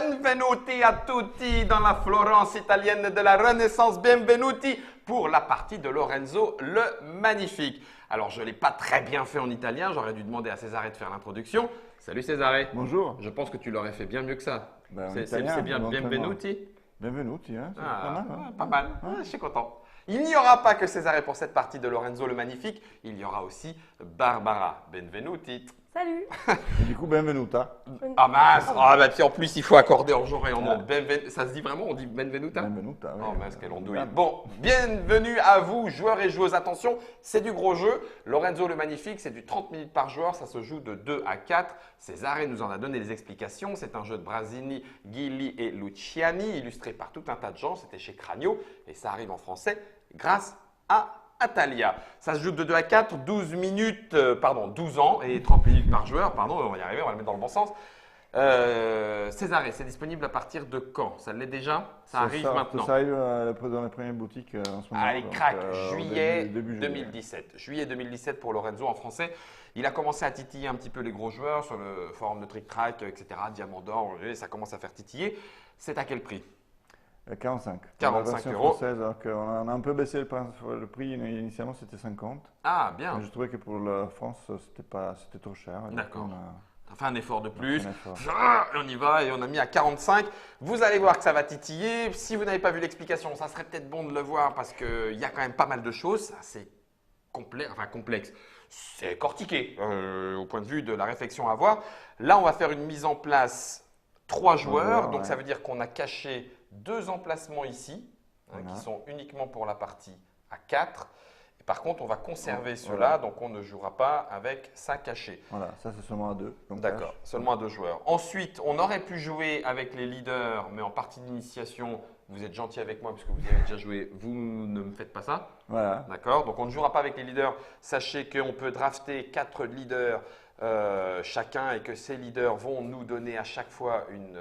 benvenuti a tutti dans la Florence italienne de la Renaissance. Benvenuti pour la partie de Lorenzo le Magnifique. Alors, je ne l'ai pas très bien fait en italien. J'aurais dû demander à Cesare de faire l'introduction. Salut Cesare. Bonjour. Je pense que tu l'aurais fait bien mieux que ça. Ben, C'est bien benvenuti. Benvenuti, hein, c'est pas mal. Hein. Pas mal. Je suis content. Il n'y aura pas que Cesare pour cette partie de Lorenzo le Magnifique. Il y aura aussi Barbara. Benvenuti. Salut. Et du coup, benvenuta. Ah mince. Ah bah puis en plus il faut accorder en genre et en nom. Ça se dit vraiment, on dit benvenuta. Benvenuta, oui. Oh mince, quelle ondouille. Bon, bienvenue à vous joueurs et joueuses. Attention, c'est du gros jeu. Lorenzo le Magnifique, c'est du 30 minutes par joueur. Ça se joue de 2 à 4. Cesare nous en a donné les explications. C'est un jeu de Brasini, Ghilli et Luciani, illustré par tout un tas de gens. C'était chez Cranio et ça arrive en français grâce à Atalia. Ça se joue de 2 à 4, 12 minutes, 12 ans et 30 minutes par joueur. Pardon, on va y arriver, on va le mettre dans le bon sens. Cesare, c'est disponible à partir de quand? Ça l'est déjà? Ça arrive maintenant. Ça arrive dans les premières boutiques en ce moment. Allez, crac, juillet début 2017. Juillet 2017 pour Lorenzo en français. Il a commencé à titiller un petit peu les gros joueurs sur le forum de Trick Track, etc. Diamant d'or, ça commence à faire titiller. C'est à quel prix? 45. 45 €. Française, alors on a un peu baissé le prix. Initialement, c'était 50. Ah, bien. Mais je trouvais que pour la France, c'était trop cher. D'accord. On a fait un effort de plus. effort. On y va et on a mis à 45. Vous allez voir que ça va titiller. Si vous n'avez pas vu l'explication, ça serait peut-être bon de le voir parce qu'il y a quand même pas mal de choses. C'est complexe. C'est cortiqué au point de vue de la réflexion à avoir. Là, on va faire une mise en place 3 joueurs. Donc, ça veut dire qu'on a caché 2 emplacements ici qui sont uniquement pour la partie à 4. Et par contre, on va conserver ceux-là, donc on ne jouera pas avec ça caché. Voilà, ça c'est seulement à 2. D'accord, seulement à 2 joueurs. Ensuite, on aurait pu jouer avec les leaders, mais en partie d'initiation, vous êtes gentil avec moi puisque vous avez déjà joué, vous ne me faites pas ça. Voilà. D'accord, donc on ne jouera pas avec les leaders. Sachez qu'on peut drafter 4 leaders chacun et que ces leaders vont nous donner à chaque fois une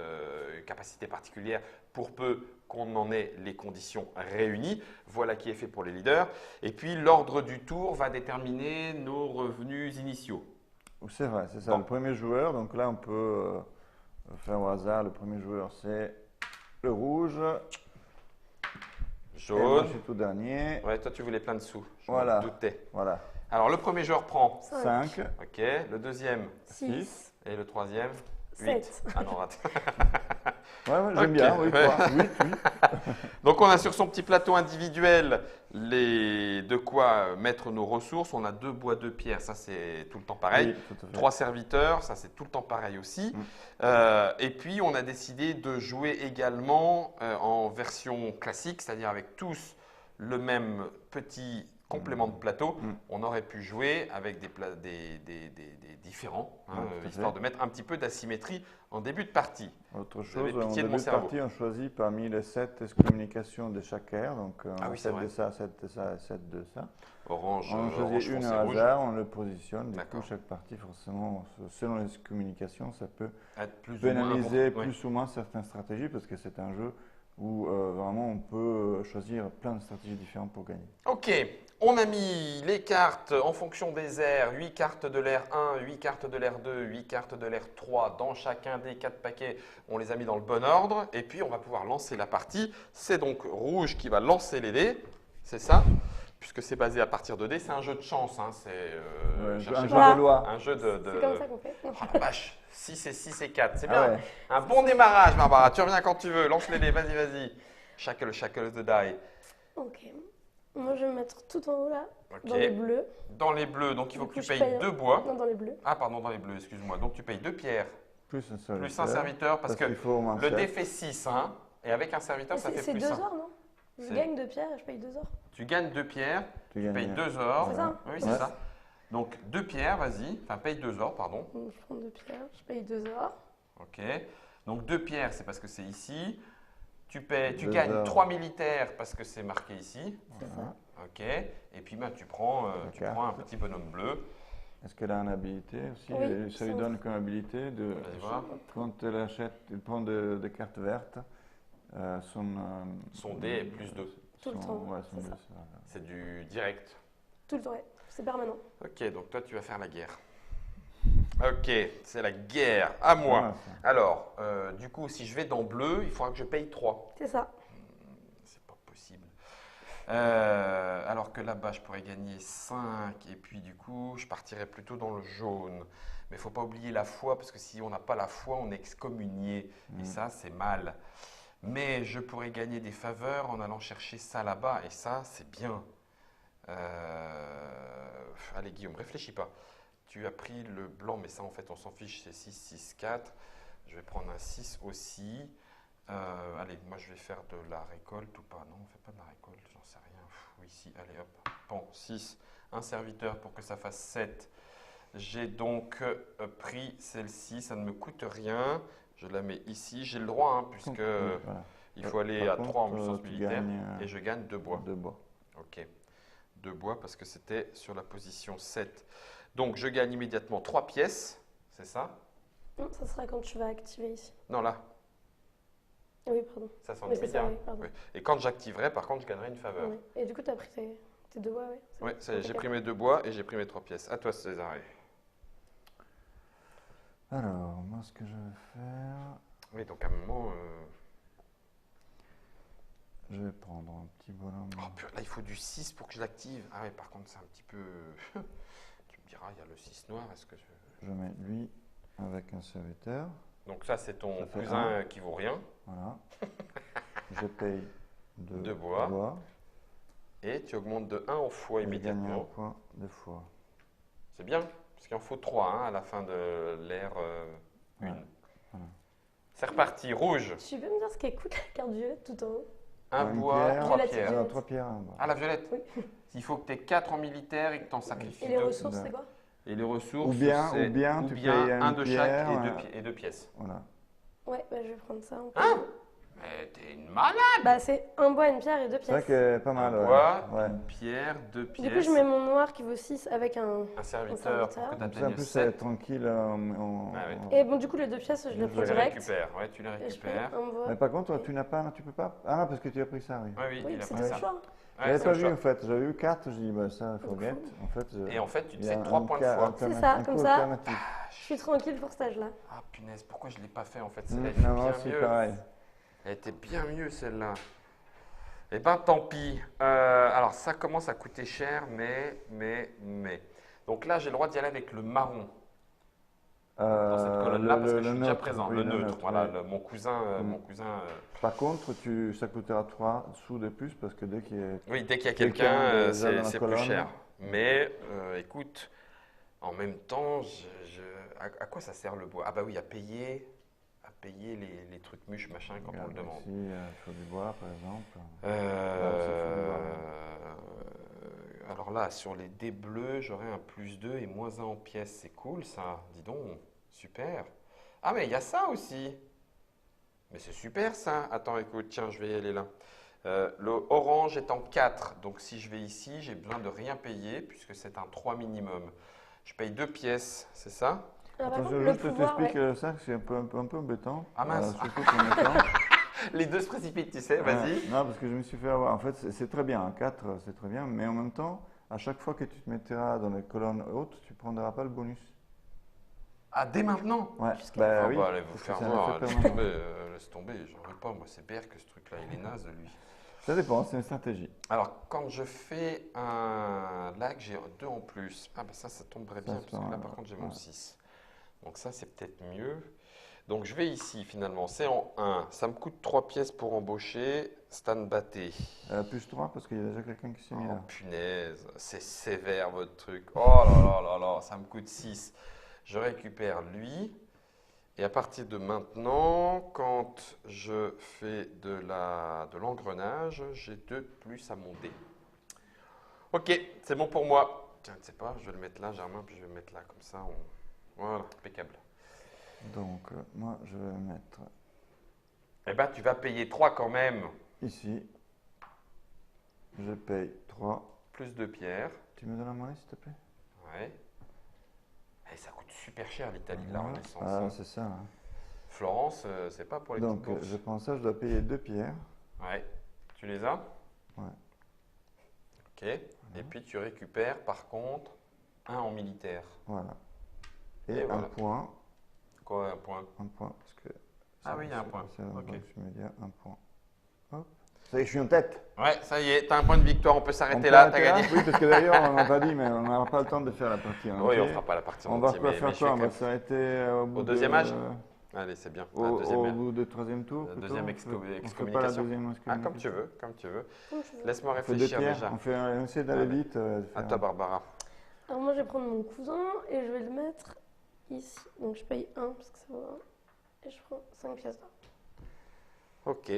capacité particulière pour peu qu'on en ait les conditions réunies. Voilà qui est fait pour les leaders. Et puis, l'ordre du tour va déterminer nos revenus initiaux. C'est vrai, c'est ça. Bon. Le premier joueur, donc là, on peut faire au hasard. Le premier joueur, c'est le rouge. Jaune. Et moi, je suis tout dernier. Ouais, toi, tu voulais plein de sous. Je Voilà. m'en doutais. Voilà. Alors, le premier joueur prend 5. OK. Le deuxième 6. et le troisième 7. Ah non, rate. Ouais, j'aime Ok, bien. Oui, ouais. 3. 8. Donc, on a sur son petit plateau individuel de quoi mettre nos ressources. On a 2 bois de pierre, ça c'est tout le temps pareil. Oui, tout à fait. 3 serviteurs, ça c'est tout le temps pareil aussi. Et puis, on a décidé de jouer également en version classique, c'est-à-dire avec tous le même petit complément de plateau. On aurait pu jouer avec des différents, histoire de mettre un petit peu d'asymétrie en début de partie. Autre Vous avez chose, en pitié de début mon de cerveau. partie, on choisit parmi les 7 excommunications de chaque aire. Donc, Ah oui, c'est 7 vrai. de ça, 7 de ça, 7 de ça. Orange, On orange choisit une foncé au rouge. hasard, on le positionne. Du D'accord. coup, chaque partie, forcément, selon les communications, ça peut Être plus ou moins pénaliser important. plus ou moins certaines stratégies parce que c'est un jeu où vraiment on peut choisir plein de stratégies différentes pour gagner. Ok, on a mis les cartes en fonction des aires, 8 cartes de l'air 1, 8 cartes de l'air 2, 8 cartes de l'air 3 dans chacun des 4 paquets. On les a mis dans le bon ordre et puis on va pouvoir lancer la partie. C'est donc rouge qui va lancer les dés, c'est ça? Puisque c'est basé à partir de dés, c'est un jeu de chance. Hein, Un jeu cherchez de pas. loi. Un jeu de… C'est comme ça qu'on fait. Oh la vache, 6 et 6 et 4, c'est Ah bien. ouais. Un bon démarrage, Barbara. Tu reviens quand tu veux. Lance les dés, vas-y. Shackle the die. Ok. Moi, je vais me mettre tout en haut là, Ok. dans les bleus. Dans les bleus, donc il faut Du que coup, tu je payes paye- 2 bois. Non, dans les bleus. Ah, pardon, dans les bleus, excuse-moi. Donc tu payes 2 pierres, Plus un serviteur. plus un serviteur, parce que qu'il faut au moins le 7. dé fait 6, hein, et avec un serviteur, ça fait C'est plus 2 1. heures, non? Je C'est- gagne 2 pierres et je paye 2 heures. Tu gagnes 2 pierres, Tu tu payes gagnes. 2 or. C'est ça. Oui, c'est Ouais. ça. Donc 2 pierres, vas-y. Enfin, paye 2 or, pardon. Donc, je prends 2 pierres, je paye 2 heures. Ok. Donc 2 pierres, c'est parce que c'est ici. Tu Deux gagnes heures. 3 militaires parce que c'est marqué ici. C'est ça. Ok. Et puis tu prends carte. un petit bonhomme bleu. Est-ce qu'elle a une habilité aussi? Oui, Ça lui ça. donne comme habilité de, Vas-y voir. quand elle achète, elle prend des cartes vertes, Son dé est plus 2. Tout le temps, Ouais, c'est ça. C'est du direct. Tout le temps, ouais. C'est permanent. Ok, donc toi tu vas faire la guerre. Ok, c'est la guerre. À moi. Voilà, ça. Alors, du coup, si je vais dans bleu, il faudra que je paye 3. C'est ça. C'est pas possible. Alors que là-bas, je pourrais gagner 5 et puis du coup, je partirais plutôt dans le jaune. Mais il ne faut pas oublier la foi parce que si on n'a pas la foi, on est excommunié. Et ça, c'est mal. Mais je pourrais gagner des faveurs en allant chercher ça là-bas et ça, c'est bien. Allez, Guillaume, réfléchis pas. Tu as pris le blanc, mais ça, en fait, on s'en fiche, c'est 6, 6, 4. Je vais prendre un 6 aussi. Allez, moi je vais faire de la récolte ou pas. Non, on ne fait pas de la récolte, j'en sais rien. Oui, si, allez hop. Bon, 6, un serviteur pour que ça fasse 7. J'ai donc pris celle-ci, ça ne me coûte rien. Je la mets ici. J'ai le droit, hein, puisque Oui, voilà. il faut aller Par à contre, 3 en puissance tu militaire. gagnes, Et je gagne 2 bois. 2 bois. Ok, 2 bois parce que c'était sur la position 7. Donc je gagne immédiatement 3 pièces, c'est ça? Non, ça sera quand tu vas activer ici. Non, là, Oui, pardon. ça c'est en Oui, c'est ça, immédiat. oui, pardon. Oui. Et quand j'activerai, par contre, je gagnerai une faveur. Oui. Et du coup, tu as pris tes 2 bois, oui. Oui, j'ai impeccable. pris mes 2 bois et j'ai pris mes 3 pièces. À toi, César. Alors, moi, ce que je vais faire, Oui, donc à un moment. je vais prendre un petit bonhomme. Oh, purée, là, il faut du 6 pour que je l'active. Ah oui, par contre, c'est un petit peu. Tu me diras, il y a le 6 noir. Est-ce que Je mets lui avec un serviteur. Donc, ça, c'est ton Ça fait cousin un. qui vaut rien. Voilà. Je paye 2 Deux bois. Et tu augmentes de 1 en foi Je gagne un immédiatement. point de fois. C'est bien, parce qu'il en faut 3 à la fin de l'ère 1. Ouais, voilà. C'est reparti, rouge. Tu peux me dire ce qu'elle coûte la carte violette tout en haut? Un Une bois, pierre. 3 Violette, pierres. violette. 3 pierres, un bois. Ah, la violette. Oui. Il faut que tu aies 4 en militaire et que tu en sacrifies Et les 2. ressources, c'est quoi? Et les ressources, Ou bien c'est tu payes un une de pierre, chaque et 2 pièces. Voilà. Ouais, bah, je vais prendre ça. Hein? Mais t'es une malade! Bah, c'est un bois, une pierre et 2 C'est vrai pièces. que pas Un mal. ouais. bois, Ouais. une pierre, 2 pièces. Du coup, je mets mon noir qui vaut 6 avec un. un serviteur pour que tu Comme ça, en atteignes plus, c'est 7. tranquille. Ah oui. Et bon, du coup, les 2 pièces, je les Je prends Tu les direct. récupères, ouais, tu les Et je paye récupères. un bois. Mais par contre, tu n'as pas, tu peux pas. Ah non, parce que tu as pris ça, oui. Oui, oui, Oui, il a c'est pris ton ça. choix. Ouais, J'avais c'est pas le vu choix. en fait. J'avais eu 4, j'ai dit, bah ça, forget. En fait, Et en fait, tu te il y a fais 3 un points de cas foi. C'est ça, un comme coup ça. alternatif. Je suis tranquille pour cet âge-là. Ah punaise, pourquoi je ne l'ai pas fait en fait? Mm, Elle était non, bien moi aussi, mieux. pareil. Elle était bien mieux celle-là. Eh ben tant pis. Alors ça commence à coûter cher, mais. Donc là, j'ai le droit d'y aller avec le marron dans cette colonne-là parce que je suis déjà neutre, présent. oui, Le neutre, voilà. oui. Mon cousin. Par contre, ça coûtera 3 sous de plus parce que dès qu'il y a. Oui, dès qu'il y a Quelqu'un quelqu'un, déjà dans la c'est plus colonne. cher. Mais écoute, en même temps, à quoi ça sert le bois? Ah bah oui, à payer les trucs mûches, machin, quand on le demande. Ici, il faut du bois, par exemple. Alors là, sur les dés bleus, j'aurai un +2 et -1 en pièces. C'est cool ça, dis donc, super. Ah mais il y a ça aussi. Mais c'est super ça. Attends, écoute, tiens, je vais y aller là. Le orange est en 4, donc si je vais ici, j'ai besoin de rien payer puisque c'est un 3 minimum. Je paye 2 pièces, c'est ça? Alors, par Attends, contre, je le juste pouvoir, t'explique ouais. ça, que c'est un peu embêtant. Ah, mince. Surtout pour maintenant. Les deux se précipitent, tu sais, vas-y. Non, parce que je me suis fait avoir. En fait, c'est très bien. 4, c'est très bien. Mais en même temps, à chaque fois que tu te mettras dans les colonnes hautes, tu ne prendras pas le bonus. Ah, dès maintenant? Ouais, Jusqu'à bah Ah oui. bah, allez vous parce que faire c'est un voir, effet laisse permanent. tomber, j'en veux pas, moi c'est BR que ce truc-là, il est naze lui. Ça dépend, c'est une stratégie. Alors quand je fais un lag, j'ai 2 en plus. Ah bah ça tomberait bien, Ça, parce que là par contre j'ai mon ouais. 6. Donc ça c'est peut-être mieux. Donc je vais ici finalement, c'est en 1. Ça me coûte 3 pièces pour embaucher, Stan Batté. Plus 3, parce qu'il y a déjà quelqu'un qui s'est mis Oh là. punaise, c'est sévère votre truc. Oh là là là là, ça me coûte 6. Je récupère lui. Et à partir de maintenant, quand je fais de l'engrenage, j'ai 2 de plus à mon dé. Ok, c'est bon pour moi. Tiens, tu sais pas, je vais le mettre là, Germain, puis je vais le mettre là, comme ça. Voilà, impeccable. Donc, moi, je vais mettre Eh ben, tu vas payer 3 quand même, ici. Je paye 3. plus 2 pierres. Tu me donnes la monnaie, s'il te plaît? Ouais. Et ça coûte super cher l'Italie de la Voilà. Renaissance. Ah, hein. c'est ça. Hein. Florence, c'est pas pour les Donc, petites bourses. je prends ça, je dois payer 2 pierres. Ouais. Tu les as? Ouais. Ok. Et puis tu récupères par contre 1 en militaire. Voilà. Et, Et un voilà. point. Quoi, un point? Un point, parce que... Ah oui, il y a un point. C'est la Ok. banque immédiate, un point. Hop. Ça y est, je suis en tête. Ouais, ça y est, t'as un point de victoire, on peut On s'arrêter peut là, t'as arrêter là. gagné. Oui, parce que d'ailleurs, on n'a pas dit, mais on n'aura pas le temps de faire la partie en Oui, on entier. fera pas la partie en On va entier, quoi mais faire je quoi? vais On quand va même. s'arrêter au bout deuxième de... âge? Allez, c'est bien. La deuxième Au ère. bout de troisième tour Le plutôt. deuxième On fait pas la excommunication. deuxième Ah, excommunication. comme tu veux, comme tu veux. Comme tu veux. Laisse-moi On fait deux réfléchir pierres. déjà. On essaie d'aller Allez. vite. À toi, Barbara. Alors moi je vais prendre mon cousin et je vais le mettre ici. Donc je paye 1 parce que ça vaut 1. Et je prends 5 pièces d'or. Ok.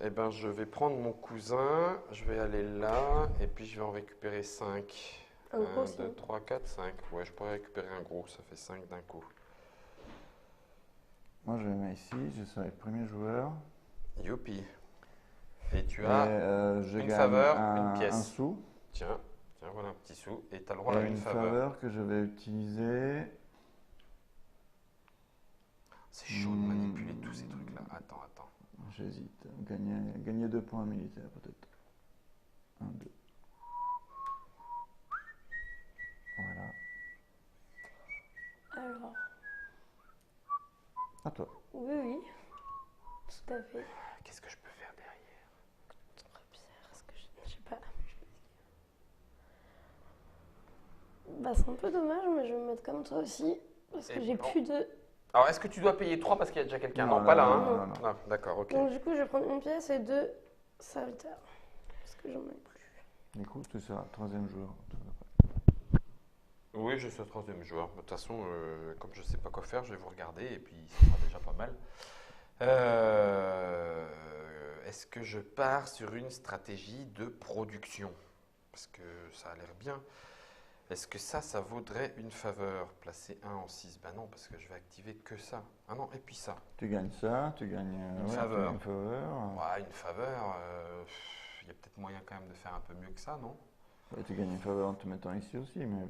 Eh ben, je vais prendre mon cousin, je vais aller là, et puis je vais en récupérer 5. Un gros 1, aussi. 2, 3, 4, 5. Ouais, je pourrais récupérer un gros, ça fait 5 d'un coup. Moi, je le mets ici. Je serai le premier joueur. Youpi. Et tu Et, as, je une gagne faveur, un, une pièce. un sou. tiens, voilà un petit sou, et tu as le droit Et à une une faveur. faveur que je vais utiliser. C'est chaud de manipuler tous ces trucs-là. Attends. J'hésite. Gagner 2 points militaires peut-être. 1, 2. Voilà. Alors, À toi. oui. Tout à fait. Qu'est-ce que je peux faire derrière? Trop bizarre, est-ce que je sais pas. Bah c'est un peu dommage, mais je vais me mettre comme toi aussi. Parce que Et j'ai bon. plus de... Alors, est-ce que tu dois payer 3 parce qu'il y a déjà quelqu'un? Non, Non, pas là, non, hein? non, non. Ah, d'accord, ok. Donc du coup je vais prendre une pièce et 2 serviteurs. Parce que j'en ai plus. Écoute, tu seras troisième joueur. Oui, je suis le troisième joueur. De toute façon, comme je ne sais pas quoi faire, je vais vous regarder et puis ça sera déjà pas mal. Est-ce que je pars sur une stratégie de production? Parce que ça a l'air bien. Est-ce que ça vaudrait une faveur? Placer 1 en 6? Ben non, parce que je vais activer que ça. Ah non, et puis ça. Tu gagnes ça, tu gagnes Une ouais, faveur. Une faveur. Ouais, une faveur, il y a peut-être moyen quand même de faire un peu mieux que ça, non? Ouais, tu gagnes une faveur en te mettant ici aussi, mais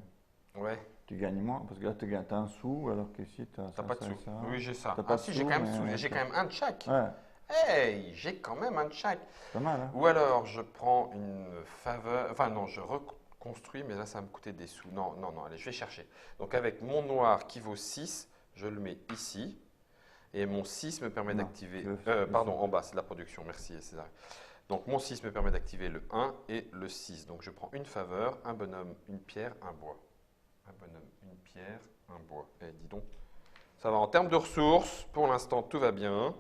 Ouais, tu gagnes moins. Parce que là, tu gagnes un sou, alors qu'ici, tu as t'as pas de sous. ça. Oui, j'ai ça. T'as pas Ah de si, sous, j'ai quand même mais sous. ouais, J'ai ok. quand même un de chaque. Ouais, Hey, j'ai quand même un de chaque. c'est pas mal, hein. Ou alors, je prends une faveur. Enfin, non, je reconstruis, mais là, ça va me coûter des sous. Non, allez, je vais chercher. Donc, avec mon noir qui vaut 6, je le mets ici. Et mon 6 me permet Non, d'activer. tu veux- Pardon, en bas, c'est de la production. Merci, César. Donc, mon 6 me permet d'activer le 1 et le 6. Donc, je prends une faveur, un bonhomme, une pierre, un bois. Un bonhomme, une pierre, un bois. Eh, dis donc. Ça va en termes de ressources. Pour l'instant, tout va bien.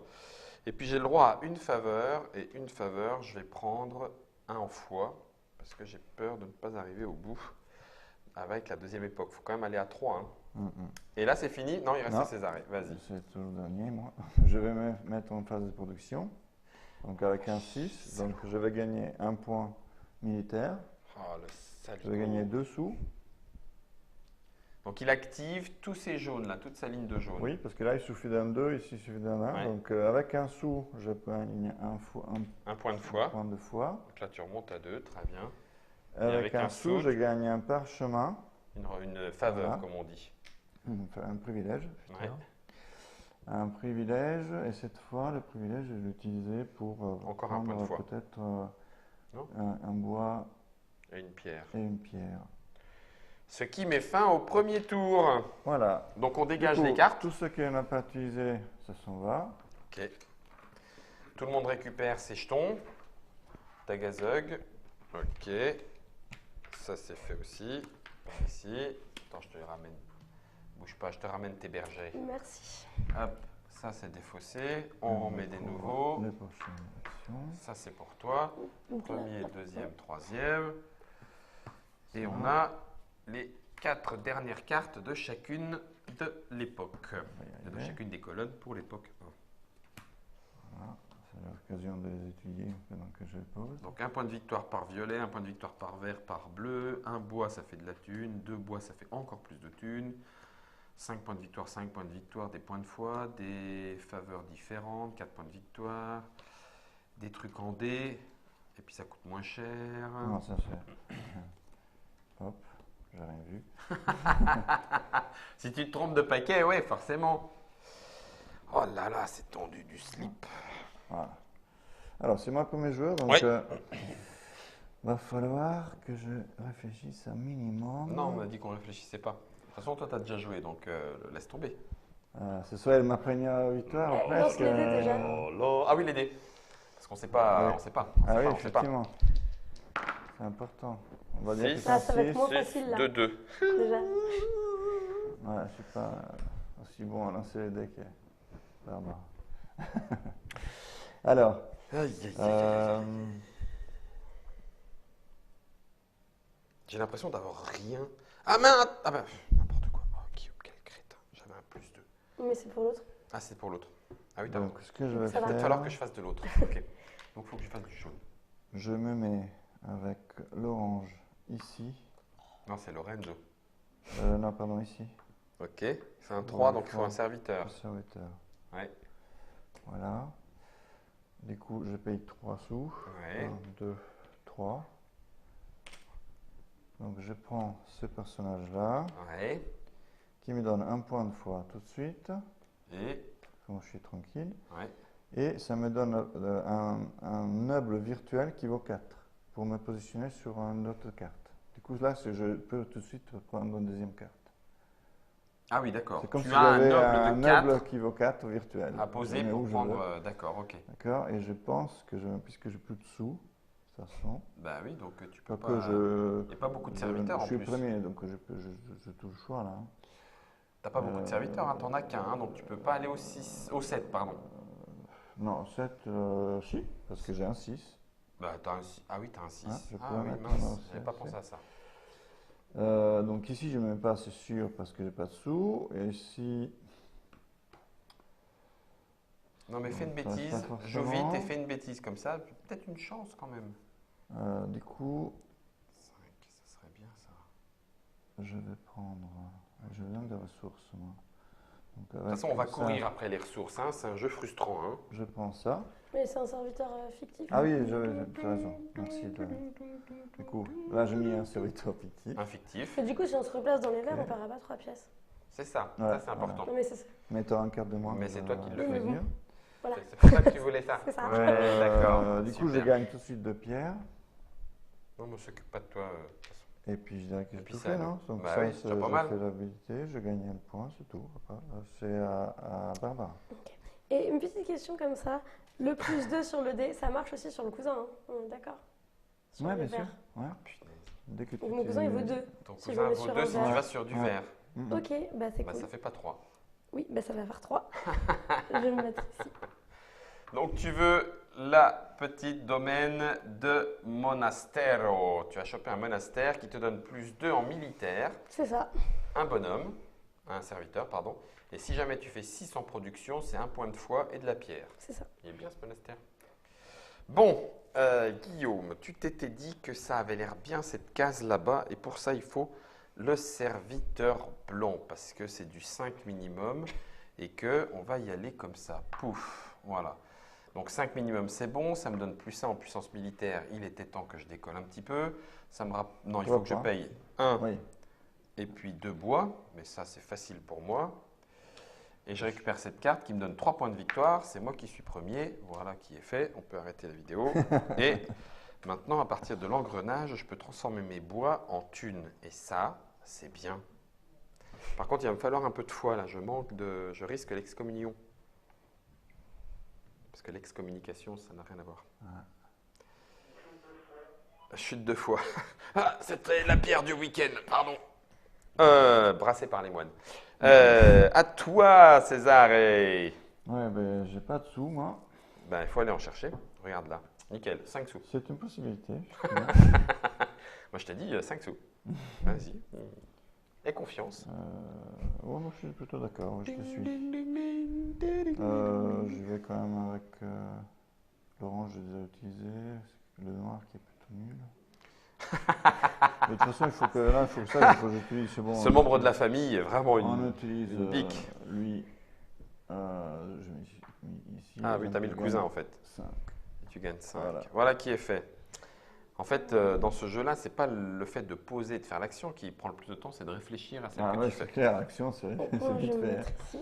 Et puis j'ai le droit à une faveur, et une faveur, je vais prendre un en foi, parce que j'ai peur de ne pas arriver au bout avec la deuxième époque. Il faut quand même aller à 3. Hein. Et là, c'est fini? Non, il reste Non. à Césarée. Vas-y. C'est tout le dernier, moi. Je vais me mettre en phase de production. Donc avec un 6, donc je vais gagner un point militaire. Oh, le saligo. Je vais gagner 2 sous. Donc il active tous ces jaunes là, toute sa ligne de jaune. Oui, parce que là, il suffit d'un 2, ici, il suffit d'un 1. Ouais. Donc avec un sou, je gagne Un point de foi. point de foi. Donc là, tu remontes à 2, très bien. Avec un sou, je gagne un parchemin, Une faveur, Voilà. comme on dit. un privilège. Ouais. Un privilège, et cette fois, le privilège, je vais l'utiliser pour Encore un point de prendre foi. peut-être Non. un bois Et une pierre. et une pierre. Ce qui met fin au premier tour. Voilà. Donc on Du dégage coup, les cartes. Tout ce qu'on n'a pas utilisé, ça s'en va. Ok. Tout le monde récupère ses jetons. Tagazog. Ok. Ça c'est fait aussi. Par ici. Attends, je te les ramène. Bouge pas, je te ramène tes bergers. Merci. Hop, ça c'est défaussé. On remet des nouveaux. Les prochaines actions. Ça c'est pour toi. Donc là, Premier, deuxième, troisième. Et on a les 4 dernières cartes de chacune de l'époque. y De arriver. chacune des colonnes pour l'époque 1. Voilà. C'est l'occasion de les étudier pendant que je les pose. Donc un point de victoire par violet, un point de victoire par vert, par bleu, un bois ça fait de la thune, 2 bois ça fait encore plus de thune, 5 points de victoire, 5 points de victoire, des points de foi, des faveurs différentes, 4 points de victoire, des trucs en dés, et puis ça coûte moins cher. Non, ça c'est. Hop, j'ai rien vu. Si tu te trompes de paquet, ouais, forcément. Oh là là, c'est tendu du slip. Voilà. Alors, c'est moi le premier joueur, donc Ouais. Va falloir que je réfléchisse un minimum. Non, on a dit qu'on réfléchissait pas. De toute façon, toi, tu as déjà joué, donc laisse tomber. Ce soir, elle m'a première victoire, ou lance presque. les dés déjà. Oh là. Ah oui, les dés. Parce qu'on sait pas, Ouais. on sait pas. Ah oui, On sait pas. effectivement. C'est important. On va dire que Six. c'est Ah, ça va être 6. moins facile là. 2-2. Déjà. Ouais, je suis pas aussi bon à lancer les dés que Barbara. Alors, Aïe, aïe, aïe, aïe, aïe. euh, J'ai l'impression d'avoir rien. Ah mince. Ah bah, n'importe quoi. Oh, Guillaume, quel crétin. J'avais un +2. Mais c'est pour l'autre. Ah, c'est pour l'autre. Ah oui, t'as raison. donc, ce que je vais Ça va. Il va faire, falloir que je fasse de l'autre. Ok. Donc, il faut que je fasse du jaune. je me mets avec l'orange ici. Non, c'est Lorenzo. Non, pardon, ici. Ok. C'est un 3, donc il faut un serviteur. Le serviteur. Ouais. Voilà. Du coup, je paye 3 sous. Ouais. 1, 2, 3. Donc, je prends ce personnage-là, Ouais. qui me donne un point de foi tout de suite. Et. Comme je suis tranquille. Ouais. Et ça me donne un noble virtuel qui vaut 4 pour me positionner sur une autre carte. Du coup, là, je peux tout de suite prendre une deuxième carte. Ah oui, d'accord. C'est comme Tu si as un j'avais noble un de 4 noble qui vaut 4 virtuel. à poser Je mets pour où je prendre. veux. D'accord, ok. D'accord. Et je pense que puisque j'ai plus de sous, de toute façon, Bah oui, donc tu peux pas pas. que je. Il n'y a pas beaucoup de serviteurs je en suis plus. premier, donc je touche le choix là. Hein. T'as pas beaucoup de serviteurs, hein, t'en as qu'un, hein, donc tu peux pas aller au 6, au 7, pardon. Non, 7, si, parce que j'ai un 6. Bah t'as un 6. Ah oui, t'as un 6. Ah, je peux Ah la oui, mettre, mince, non, j'avais pas pensé à ça. Donc ici, je ne mets pas, c'est sûr, parce que j'ai pas de sous. Et ici, Non mais fais une Ça reste bêtise, pas joue forcément. vite et fais une bêtise comme ça, peut-être une chance quand même. du coup, 5, ça serait bien ça. je vais prendre. Je viens des ressources, moi. Donc, De toute façon, on va courir après les ressources, hein, c'est un jeu frustrant. Hein. Je prends ça. Mais c'est un serviteur fictif. Ah oui, j'ai raison. Merci. Du coup, là, j'ai mis un serviteur fictif. Un fictif, Et du coup, si on se replace dans les verres, Ok. on paiera pas 3 pièces. c'est ça, Ouais, ça c'est important. Non, mais c'est ça. Mettant un quart de moins. Mais c'est toi qui le fais. choisir. Voilà. C'est pour ça que tu voulais ça. C'est ça. Ouais, d'accord. Du coup, je super. gagne tout de suite 2 pierres. Non, moi je s'occupe pas de toi. De toute façon. Et puis, je dirais que Et j'ai puis tout ça, fait, non? Donc, bah ça, oui, c'est pas mal. je fais l'habilité, je gagne un point, c'est tout. Voilà, c'est à Barbara. Et une petite question comme ça. Le +2 sur le dé, ça marche aussi sur le cousin, hein. On est d'accord? Sur Ouais, les bien sûr. verres. Ouais. Punaise. Dès que Donc mon cousin, il vaut 2. Ton Si je cousin le mets vaut sur 2 un si tu verre. vas sur du Ouais. vert. Ok, bah c'est Bah cool. ça fait pas 3. Oui, bah ça va faire 3. Je vais me mettre ici. Donc tu veux la petite domaine de Monastero. Tu as chopé un monastère qui te donne +2 en militaire, C'est ça. un bonhomme, un serviteur, pardon. Et si jamais tu fais 6 en production, c'est un point de foi et de la pierre. C'est ça. Il est bien ce monastère. Bon, Guillaume, tu t'étais dit que ça avait l'air bien cette case là-bas. Et pour ça, il faut le serviteur blanc parce que c'est du 5 minimum et qu'on va y aller comme ça. Pouf, voilà. Donc 5 minimum, c'est bon. Ça me donne +1 en puissance militaire. Il était temps que je décolle un petit peu. Ça me Non, il faut que je paye 1 Oui. et puis 2 bois. Mais ça, c'est facile pour moi. Et je récupère cette carte qui me donne 3 points de victoire. C'est moi qui suis premier. Voilà qui est fait. On peut arrêter la vidéo. Et maintenant, à partir de l'engrenage, je peux transformer mes bois en thunes. Et ça, c'est bien. Par contre, il va me falloir un peu de foi là. Je risque l'excommunion. Parce que l'excommunication, ça n'a rien à voir. Chute de foi. Ah, c'était la pierre du week-end, pardon. Brassé par les moines. À toi, César. Ouais, ben, j'ai pas de sous, moi. Ben, il faut aller en chercher. Regarde là. Nickel, 5 sous. C'est une possibilité. Moi, je t'ai dit 5 sous. Vas-y. Aie confiance. Ouais, moi, je suis plutôt d'accord, je te suis. Je vais quand même avec l'orange, je les ai utilisés. Le noir qui est plutôt nul. Mais de toute façon, il faut que là, il faut que j'utilise. C'est bon. Ce membre de la famille est vraiment On utilise une bique. lui. Je mis ici. Ah oui, t'as mis le cousin en fait. 5. Et tu gagnes 5. Voilà. Voilà qui est fait. En fait, dans ce jeu-là, c'est pas le fait de poser et de faire l'action qui prend le plus de temps, c'est de réfléchir à celle Ah que ouais, tu c'est fais. clair, l'action, c'est Moi, je vite vais me fait. mettre ici.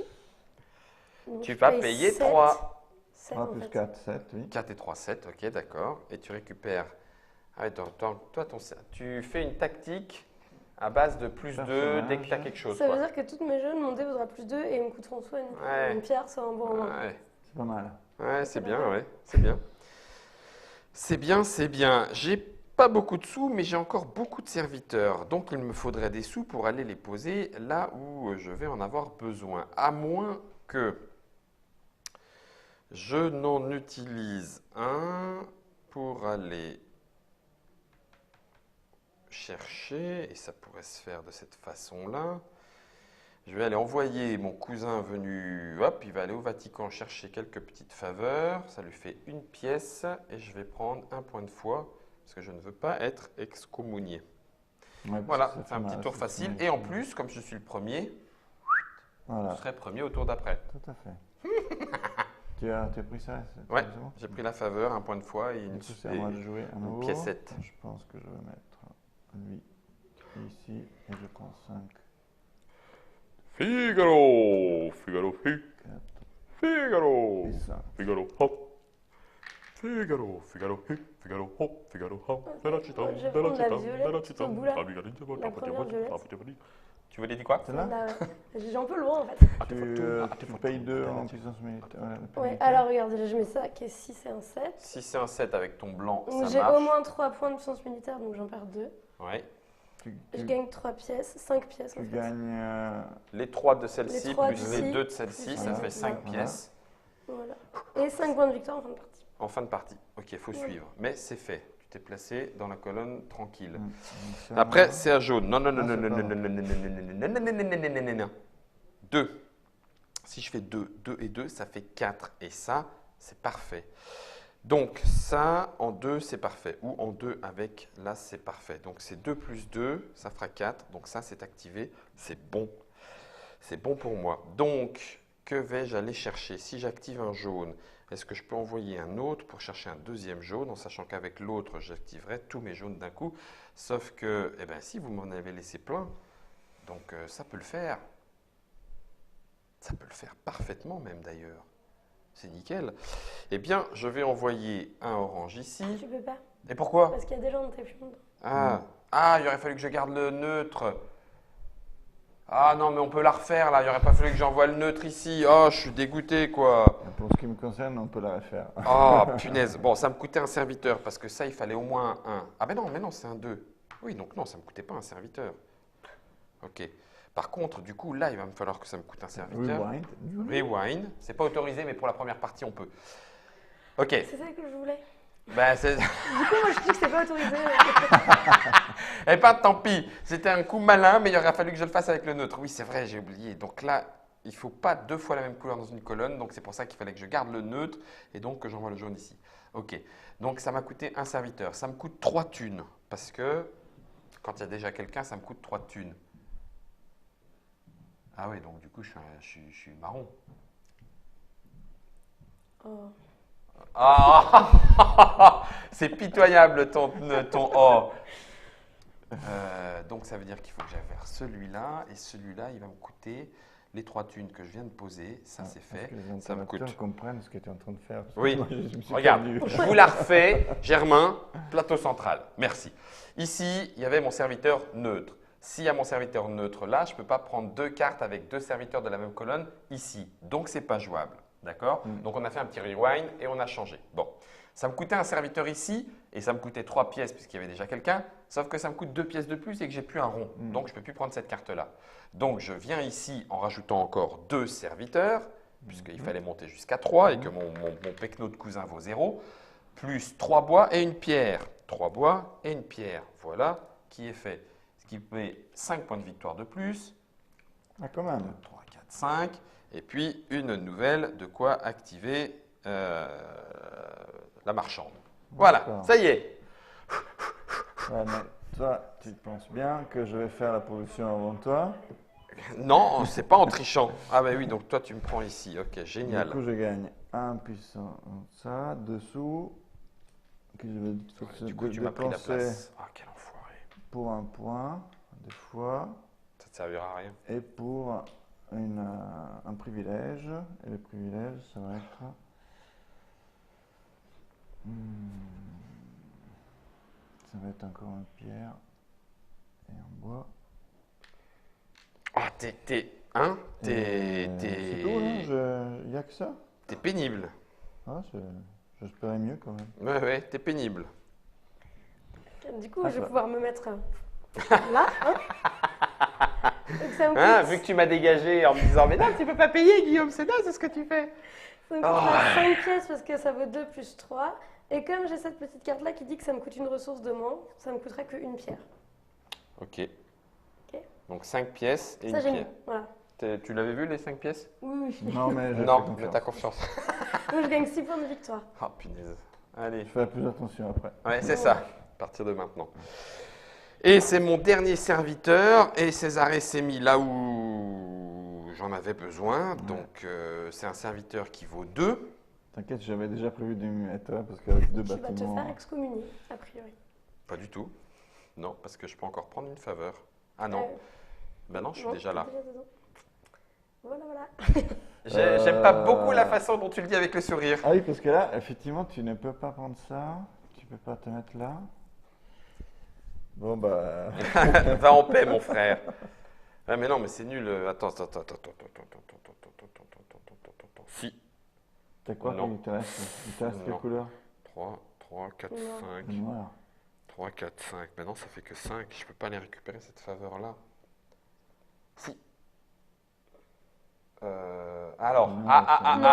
Donc, Tu je vas paye payer 7. 3. 7 3 en plus fait. 4, 7, oui. 4 et 3, 7. Ok, d'accord. Et tu récupères Ah ouais, tu fais une tactique à base de plus 2 dès que tu as quelque chose. Ça veut Quoi. dire que toutes mes jaunes, mon dé vaudra plus 2 et ils me coûteront soit Ouais. une pierre, soit un bon en main. Ouais, C'est pas mal. ouais c'est bien, ouais, c'est bien. C'est bien, c'est bien. J'ai pas beaucoup de sous, mais j'ai encore beaucoup de serviteurs. Donc, il me faudrait des sous pour aller les poser là où je vais en avoir besoin. À moins que je n'en utilise un pour aller chercher, et ça pourrait se faire de cette façon-là. Je vais aller envoyer mon cousin venu, hop, il va aller au Vatican chercher quelques petites faveurs. Ça lui fait une pièce et je vais prendre un point de foi parce que je ne veux pas être excommunié. Ouais, Voilà, parce que ça c'est un fait petit mal, tour ça facile. fait Et en mal. plus, comme je suis le premier, je Voilà, serai premier au tour d'après. tout à fait. tu as pris ça? Ouais, c'est bon? j'ai pris la faveur, un point de foi et Du une, coup, c'est à moi de jouer à nouveau. piécette. Je pense que je vais mettre lui ici et je prends 5, Figaro, Figaro, 4 Figaro, et 5. Figaro, hop. Figaro, Figaro, Figaro, hop, Figaro, hop. Moi, je vais prendre la violette tout au bout là. La première violette. Tu voulais dire quoi? Celle-là? Là, ouais. J'ai un peu loin en fait. Tu payes 2 en puissance militaire. Ouais, alors regarde, je mets ça qui est 6 et un 7. Si c'est un 7 avec ton blanc, Donc ça j'ai marche. au moins 3 points de puissance militaire, donc j'en perds 2. Ouais. Je gagne 3 pièces, 5 pièces en Tu fait. gagnes. Les 3 de celle-ci Les 3 plus les d'ici, 2 de celle-ci, plus ça les fait deux. 5 Voilà. pièces Voilà. Et 5 points de victoire en fin de partie. en fin de partie. Ok, il faut Ouais. suivre. Mais c'est fait. Tu t'es placé dans la colonne tranquille. Donc, c'est à Après, moi. c'est à jaune. Non, non, non, Ah, non, c'est non, pas non, non, non, non, non, non, non, non, non, non, non, non, non. 2. Si je fais 2, 2 et 2, ça fait 4. Et ça, c'est parfait. Donc, ça, en 2, c'est parfait. Ou en 2 avec, là, c'est parfait. Donc, c'est 2 plus 2, ça fera 4. Donc, ça, c'est activé. C'est bon. C'est bon pour moi. Donc, que vais-je aller chercher? Si j'active un jaune, est-ce que je peux envoyer un autre pour chercher un deuxième jaune, en sachant qu'avec l'autre, j'activerai tous mes jaunes d'un coup? Sauf que, eh ben, si vous m'en avez laissé plein, donc ça peut le faire. Ça peut le faire parfaitement même d'ailleurs. C'est nickel. Eh bien, je vais envoyer un orange ici. Tu peux pas, Et pourquoi? parce qu'il y a des gens dans tes pions. Ah, il aurait fallu que je garde le neutre. Ah non, mais on peut la refaire là. Il aurait pas fallu que j'envoie le neutre ici. Oh, je suis dégoûté quoi. Pour ce qui me concerne, on peut la refaire. Oh, punaise. Bon, ça me coûtait un serviteur parce que ça, il fallait au moins un. Ah ben non, mais non, c'est un 2. Oui, donc non, ça me coûtait pas un serviteur. Ok. Par contre, du coup, là, il va me falloir que ça me coûte un serviteur. Rewind. Rewind. C'est pas autorisé, mais pour la première partie, on peut. Ok. C'est ça que je voulais. Ben, c'est. Du coup, moi je dis que c'est pas autorisé. Eh pas tant pis. C'était un coup malin, mais il aurait fallu que je le fasse avec le neutre. Oui, c'est vrai, j'ai oublié. Donc là, il ne faut pas 2 fois la même couleur dans une colonne. Donc c'est pour ça qu'il fallait que je garde le neutre et donc que j'envoie le jaune ici. Ok. Donc ça m'a coûté un serviteur. Ça me coûte 3 thunes. Parce que quand il y a déjà quelqu'un, ça me coûte 3 thunes. Ah oui, donc du coup, je suis marron. Oh. Ah, c'est pitoyable ton oh. Donc ça veut dire qu'il faut que j'aille vers celui-là et celui-là il va me coûter les 3 thunes que je viens de poser, ça c'est fait, Que les ça me coûte. interlocuteurs comprennent ce que tu es en train de faire. parce que Oui, moi, je me suis regarde, perdu. je vous la refais, Germain, plateau central, merci. Ici il y avait mon serviteur neutre. S'il y a mon serviteur neutre là, je ne peux pas prendre 2 cartes avec 2 serviteurs de la même colonne ici, donc c'est pas jouable. D'accord? Donc on a fait un petit rewind et on a changé. Bon, ça me coûtait un serviteur ici et ça me coûtait 3 pièces puisqu'il y avait déjà quelqu'un, sauf que ça me coûte 2 pièces de plus et que j'ai plus un rond. Donc je ne peux plus prendre cette carte-là. Donc je viens ici en rajoutant encore 2 serviteurs, puisqu'il fallait monter jusqu'à 3 et que mon pecno de cousin vaut 0, plus 3 bois et une pierre. 3 bois et une pierre. Voilà qui est fait. Ce qui met 5 points de victoire de plus. Ah, quand même. 3, 4, 5. Et puis une nouvelle de quoi activer la marchande. Voilà, D'accord. ça y est. Ouais, mais toi, tu penses bien que je vais faire la production avant toi. Non, c'est pas en trichant. Ah ben oui, donc toi tu me prends ici. Ok, Du génial. coup, je gagne 1 puissant ça, dessous. Que je vais Du coup, tu m'as pris la dépenser place. Ah, quel enfoiré. pour un point, des fois, Ça te servira à rien. et pour un privilège. Et le privilège, ça va être. Ça va être encore une pierre et un bois. Ah, c'est tout, hein, il n'y a que ça. t'es pénible. Ah, j'espérais mieux quand même. Ouais, t'es pénible. Du coup, Ah, je vais ça. pouvoir me mettre là. Hein. Donc ça me Hein, coûte, vu que tu m'as dégagé en me disant mais non, tu peux pas payer, Guillaume, c'est ce que tu fais. ça me coûtera 5 pièces parce que ça vaut 2 plus 3. Et comme j'ai cette petite carte là qui dit que ça me coûte une ressource de moins, ça me coûtera qu'une pierre. Ok. Ok. Donc 5 pièces et Ça, une j'ai pierre. mis. Voilà. Tu l'avais vu les 5 pièces? Oui, oui. Non, mais Non, mais t'as confiance. Donc je gagne 6 points de victoire. Ah, punaise. Allez. Je ferai plus attention après. Ouais, c'est ça, à partir de maintenant. Et c'est mon dernier serviteur, et Césarée s'est mis là où j'en avais besoin. Donc, c'est un serviteur qui vaut 2. T'inquiète, j'avais déjà prévu de m'y mettre, parce qu'avec 2 Tu vas te bâtiments. faire excommunier, a priori. Pas du tout. Non, parce que je peux encore prendre une faveur. Ah non, ben non, je suis Non, déjà là. t'es dedans. Voilà, voilà. J'aime pas beaucoup la façon dont tu le dis avec le sourire. Ah oui, parce que là, effectivement, tu ne peux pas prendre ça. Tu peux pas te mettre là. Bon, bah. Va en paix, mon frère. Ah, mais non, mais c'est nul. Attends. Si. T'as quoi Non. Il te reste quelle Non. couleur 3, 4, Non. 5. Noir. 3, 4, 5. Maintenant, ça fait que 5. Je peux pas les récupérer, cette faveur-là. Si. Alors. Non,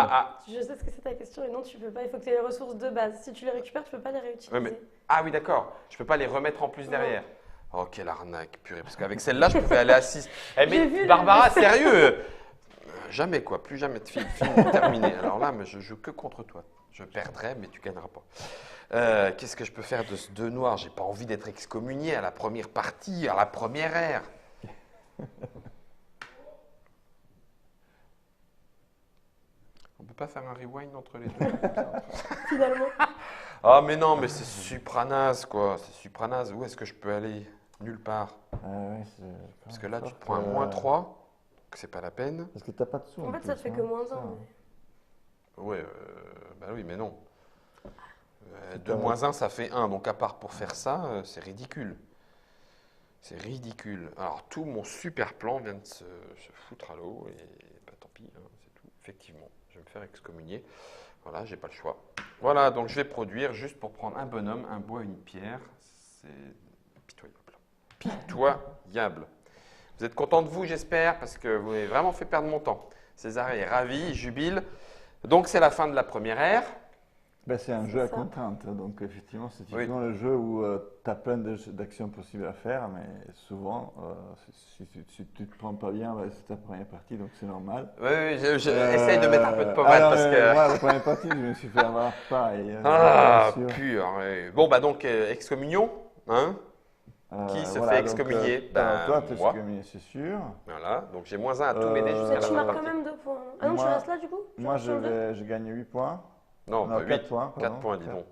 Je sais ce que c'est ta question et non, tu peux pas. Il faut que tu aies les ressources de base. Si tu les récupères, tu peux pas les réutiliser. Ouais, mais- Ah oui, d'accord. Je peux pas les remettre en plus derrière. Oh, quelle arnaque, purée. Parce qu'avec celle-là, je pouvais aller à 6. Eh, J'ai mais vu Barbara, sérieux jamais, quoi. Plus jamais de film terminé. Alors là, mais je joue que contre toi. Je perdrai, mais tu gagneras pas. Qu'est-ce que je peux faire de ce 2 noir? J'ai pas envie d'être excommunié à la première partie, à la première ère. On peut pas faire un rewind entre les deux comme ça? Finalement. Ah, mais non, mais c'est supranase, quoi. C'est supranase. Où est-ce que je peux aller? Nulle part. Ouais, Parce que là, tu te prends un moins 3, que c'est pas la peine. Parce que t'as pas de sous. En fait, ça te fait que moins 1. Ouais, bah oui, mais non. C'est 2 pas moins 1, ça fait 1. Donc, à part pour faire ça, c'est ridicule. C'est ridicule. Alors, tout mon super plan vient de se foutre à l'eau. Et bah, tant pis, hein, c'est tout. Effectivement, je vais me faire excommunier. Voilà, j'ai pas le choix. Voilà, donc je vais produire juste pour prendre un bonhomme, un bois, une pierre. C'est pitoyable. Pitoyable. Vous êtes content de vous, j'espère, parce que vous m'avez vraiment fait perdre mon temps. Césarée est ravi, il jubile. Donc, c'est la fin de la première ère. Ben, c'est un jeu à ça. contrainte, donc effectivement, c'est Oui. typiquement le jeu où tu as plein d'actions possibles à faire, mais souvent, si tu te prends pas bien, ben, c'est ta première partie, donc c'est normal. Oui, j'essaye de mettre un peu de pommade alors, parce que. moi, la première partie, je me suis fait avoir pareil. Ah, bien sûr. pur. Ouais. Bon, bah donc, excommunion. Hein? Qui se fait excommunier? Donc, Ben, toi, tu es moi. excommunié, c'est sûr. Voilà, donc j'ai moins 1 à tout m'aider jusqu'à Mais la tu fin de la marques quand partie. même 2 points. Ah non, tu Moi- restes là du coup Moi, Sur le deux je gagne 8 points. Non, Non, pas 4 8. points. 4 pardon. points, dis donc.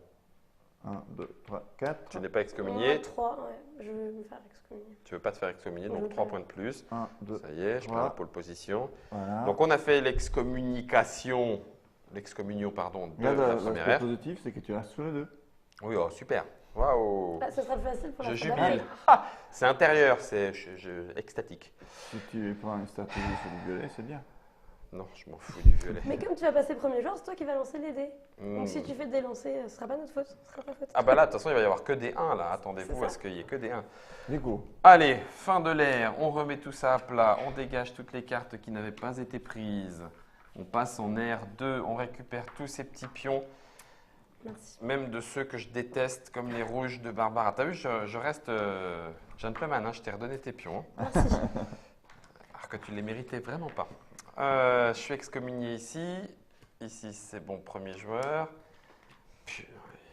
1, 2, 3, 4. Tu n'es pas Moi, excommunié. 3, ouais. Je vais me faire excommunier. Tu veux pas te faire excommunier, Je donc veux 3 pas. points de plus. 1, 2, Ça y est, je prends Voilà. la pole position. voilà. Donc on a fait l'excommunion, pardon, de Regarde, la le première point ère. positif, c'est que tu restes sur les deux. Oui, oh, super. Waouh. Bah, ça sera plus facile pour la Je fois d'après. jubile. Ah, c'est intérieur, c'est extatique. Si tu prends une stratégie sur du violet, c'est bien. Non, je m'en fous du violet. Mais comme tu vas passer premier joueur, c'est toi qui vas lancer les dés. Hmm. Donc si tu fais des lancers, ce sera pas notre faute, ce sera ta faute. Ah bah là, de toute façon, il va y avoir que des 1 là. Attendez-vous C'est à ça. ce qu'il n'y ait que des 1. Du coup, Allez, fin de l'ère. On remet tout ça à plat. On dégage toutes les cartes qui n'avaient pas été prises. On passe en ère 2. On récupère tous ces petits pions, Merci. même de ceux que je déteste, comme les rouges de Barbara. T'as vu, je reste gentleman, hein, je t'ai redonné tes pions. Hein, Merci. alors que tu les méritais vraiment pas. Je suis excommunié ici. Ici, c'est bon, premier joueur. Puis,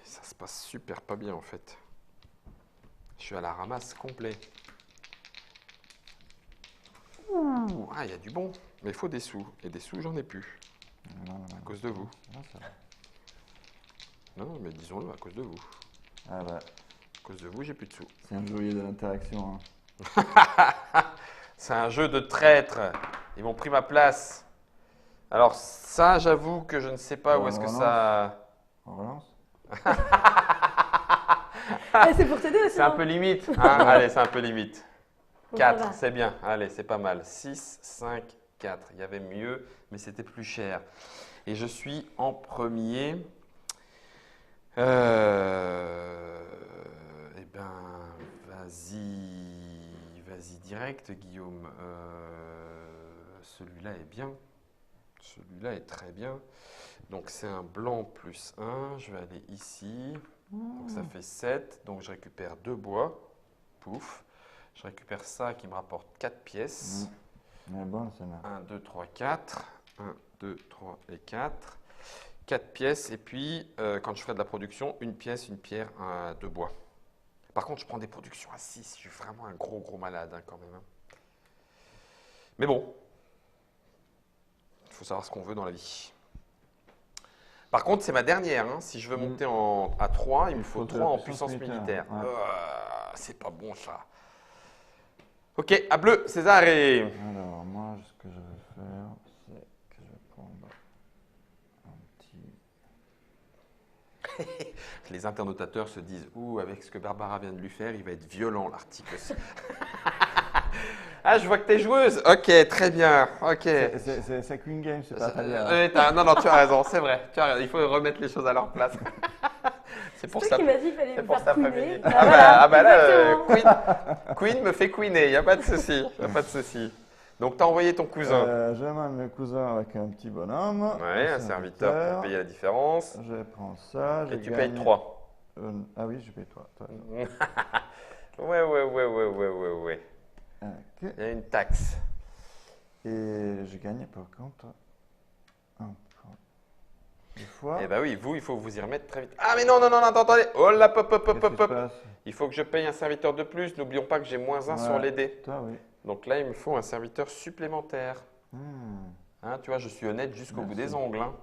ça se passe super pas bien en fait. Je suis à la ramasse complet. Ouh, ah, il y a du bon, mais il faut des sous. Et des sous, j'en ai plus, à cause de vous. Ah, ça va. Non, mais disons-le, à cause de vous. Ah bah, À cause de vous, j'ai plus de sous. c'est un jeu de l'interaction. Hein. C'est un jeu de traîtres. Ils m'ont pris ma place. Alors ça, j'avoue que je ne sais pas où est-ce que ça... On relance Et c'est pour t'aider aussi. C'est un hein. peu limite. Hein. Allez, c'est un peu limite. Donc, ça 4, va. c'est bien. Allez, c'est pas mal. 6, 5, 4. Il y avait mieux, mais c'était plus cher. Et je suis en premier. Eh ben, vas-y direct, Guillaume. Celui-là est bien. Celui-là est très bien. Donc, c'est un blanc plus 1. Je vais aller ici. Donc, ça fait 7. Donc, je récupère 2 bois. Pouf. Je récupère ça qui me rapporte 4 pièces. Elle est bonne, celle-là. 1, 2, 3, 4. 1, 2, 3 et 4. 4 pièces. Et puis, quand je ferai de la production, une pièce, une pierre, deux bois. Par contre, je prends des productions à 6. Je suis vraiment un gros malade hein, quand même. Hein. Mais bon, il faut savoir ce qu'on veut dans la vie. Par contre, c'est ma dernière. Hein. Si je veux monter à 3, il me faut 3 en puissance militaire. Ouais. C'est pas bon ça. Ok, à bleu, César et... Alors, moi, ce que je vais faire, c'est que je vais prendre un petit... Les internautateurs se disent « Ouh, avec ce que Barbara vient de lui faire, il va être violent l'article. » Ah, je vois que t'es joueuse. Ok, très bien. Ok. C'est Queen Game, c'est pas italien. Non, tu as raison, c'est vrai. Tu as raison. Il faut remettre les choses à leur place. C'est pour C'est ça. toi qui m'as dit qu'il fallait C'est me pour faire cet couiner. après-midi. Bah, voilà, Là, exactement. Queen me fait queener, il n'y a pas de souci. Y a pas de souci. Donc, tu as envoyé ton cousin. J'amène le cousin avec un petit bonhomme. Ouais, un serviteur pour payer la différence. Je prends ça. Et tu payes 3. Ah oui, je paye 3. Ouais. Ok. Il y a une taxe. Et je gagne par contre un point. Des fois. Eh ben oui, il faut vous y remettre très vite. Ah mais non, attendez. Oh là, hop. Qu'est-ce qui se passe? Il faut que je paye un serviteur de plus. N'oublions pas que j'ai -1 sur les dés. Toi, oui. Donc là, il me faut un serviteur supplémentaire. Hein, tu vois, je suis honnête jusqu'au bout des ongles. Hein.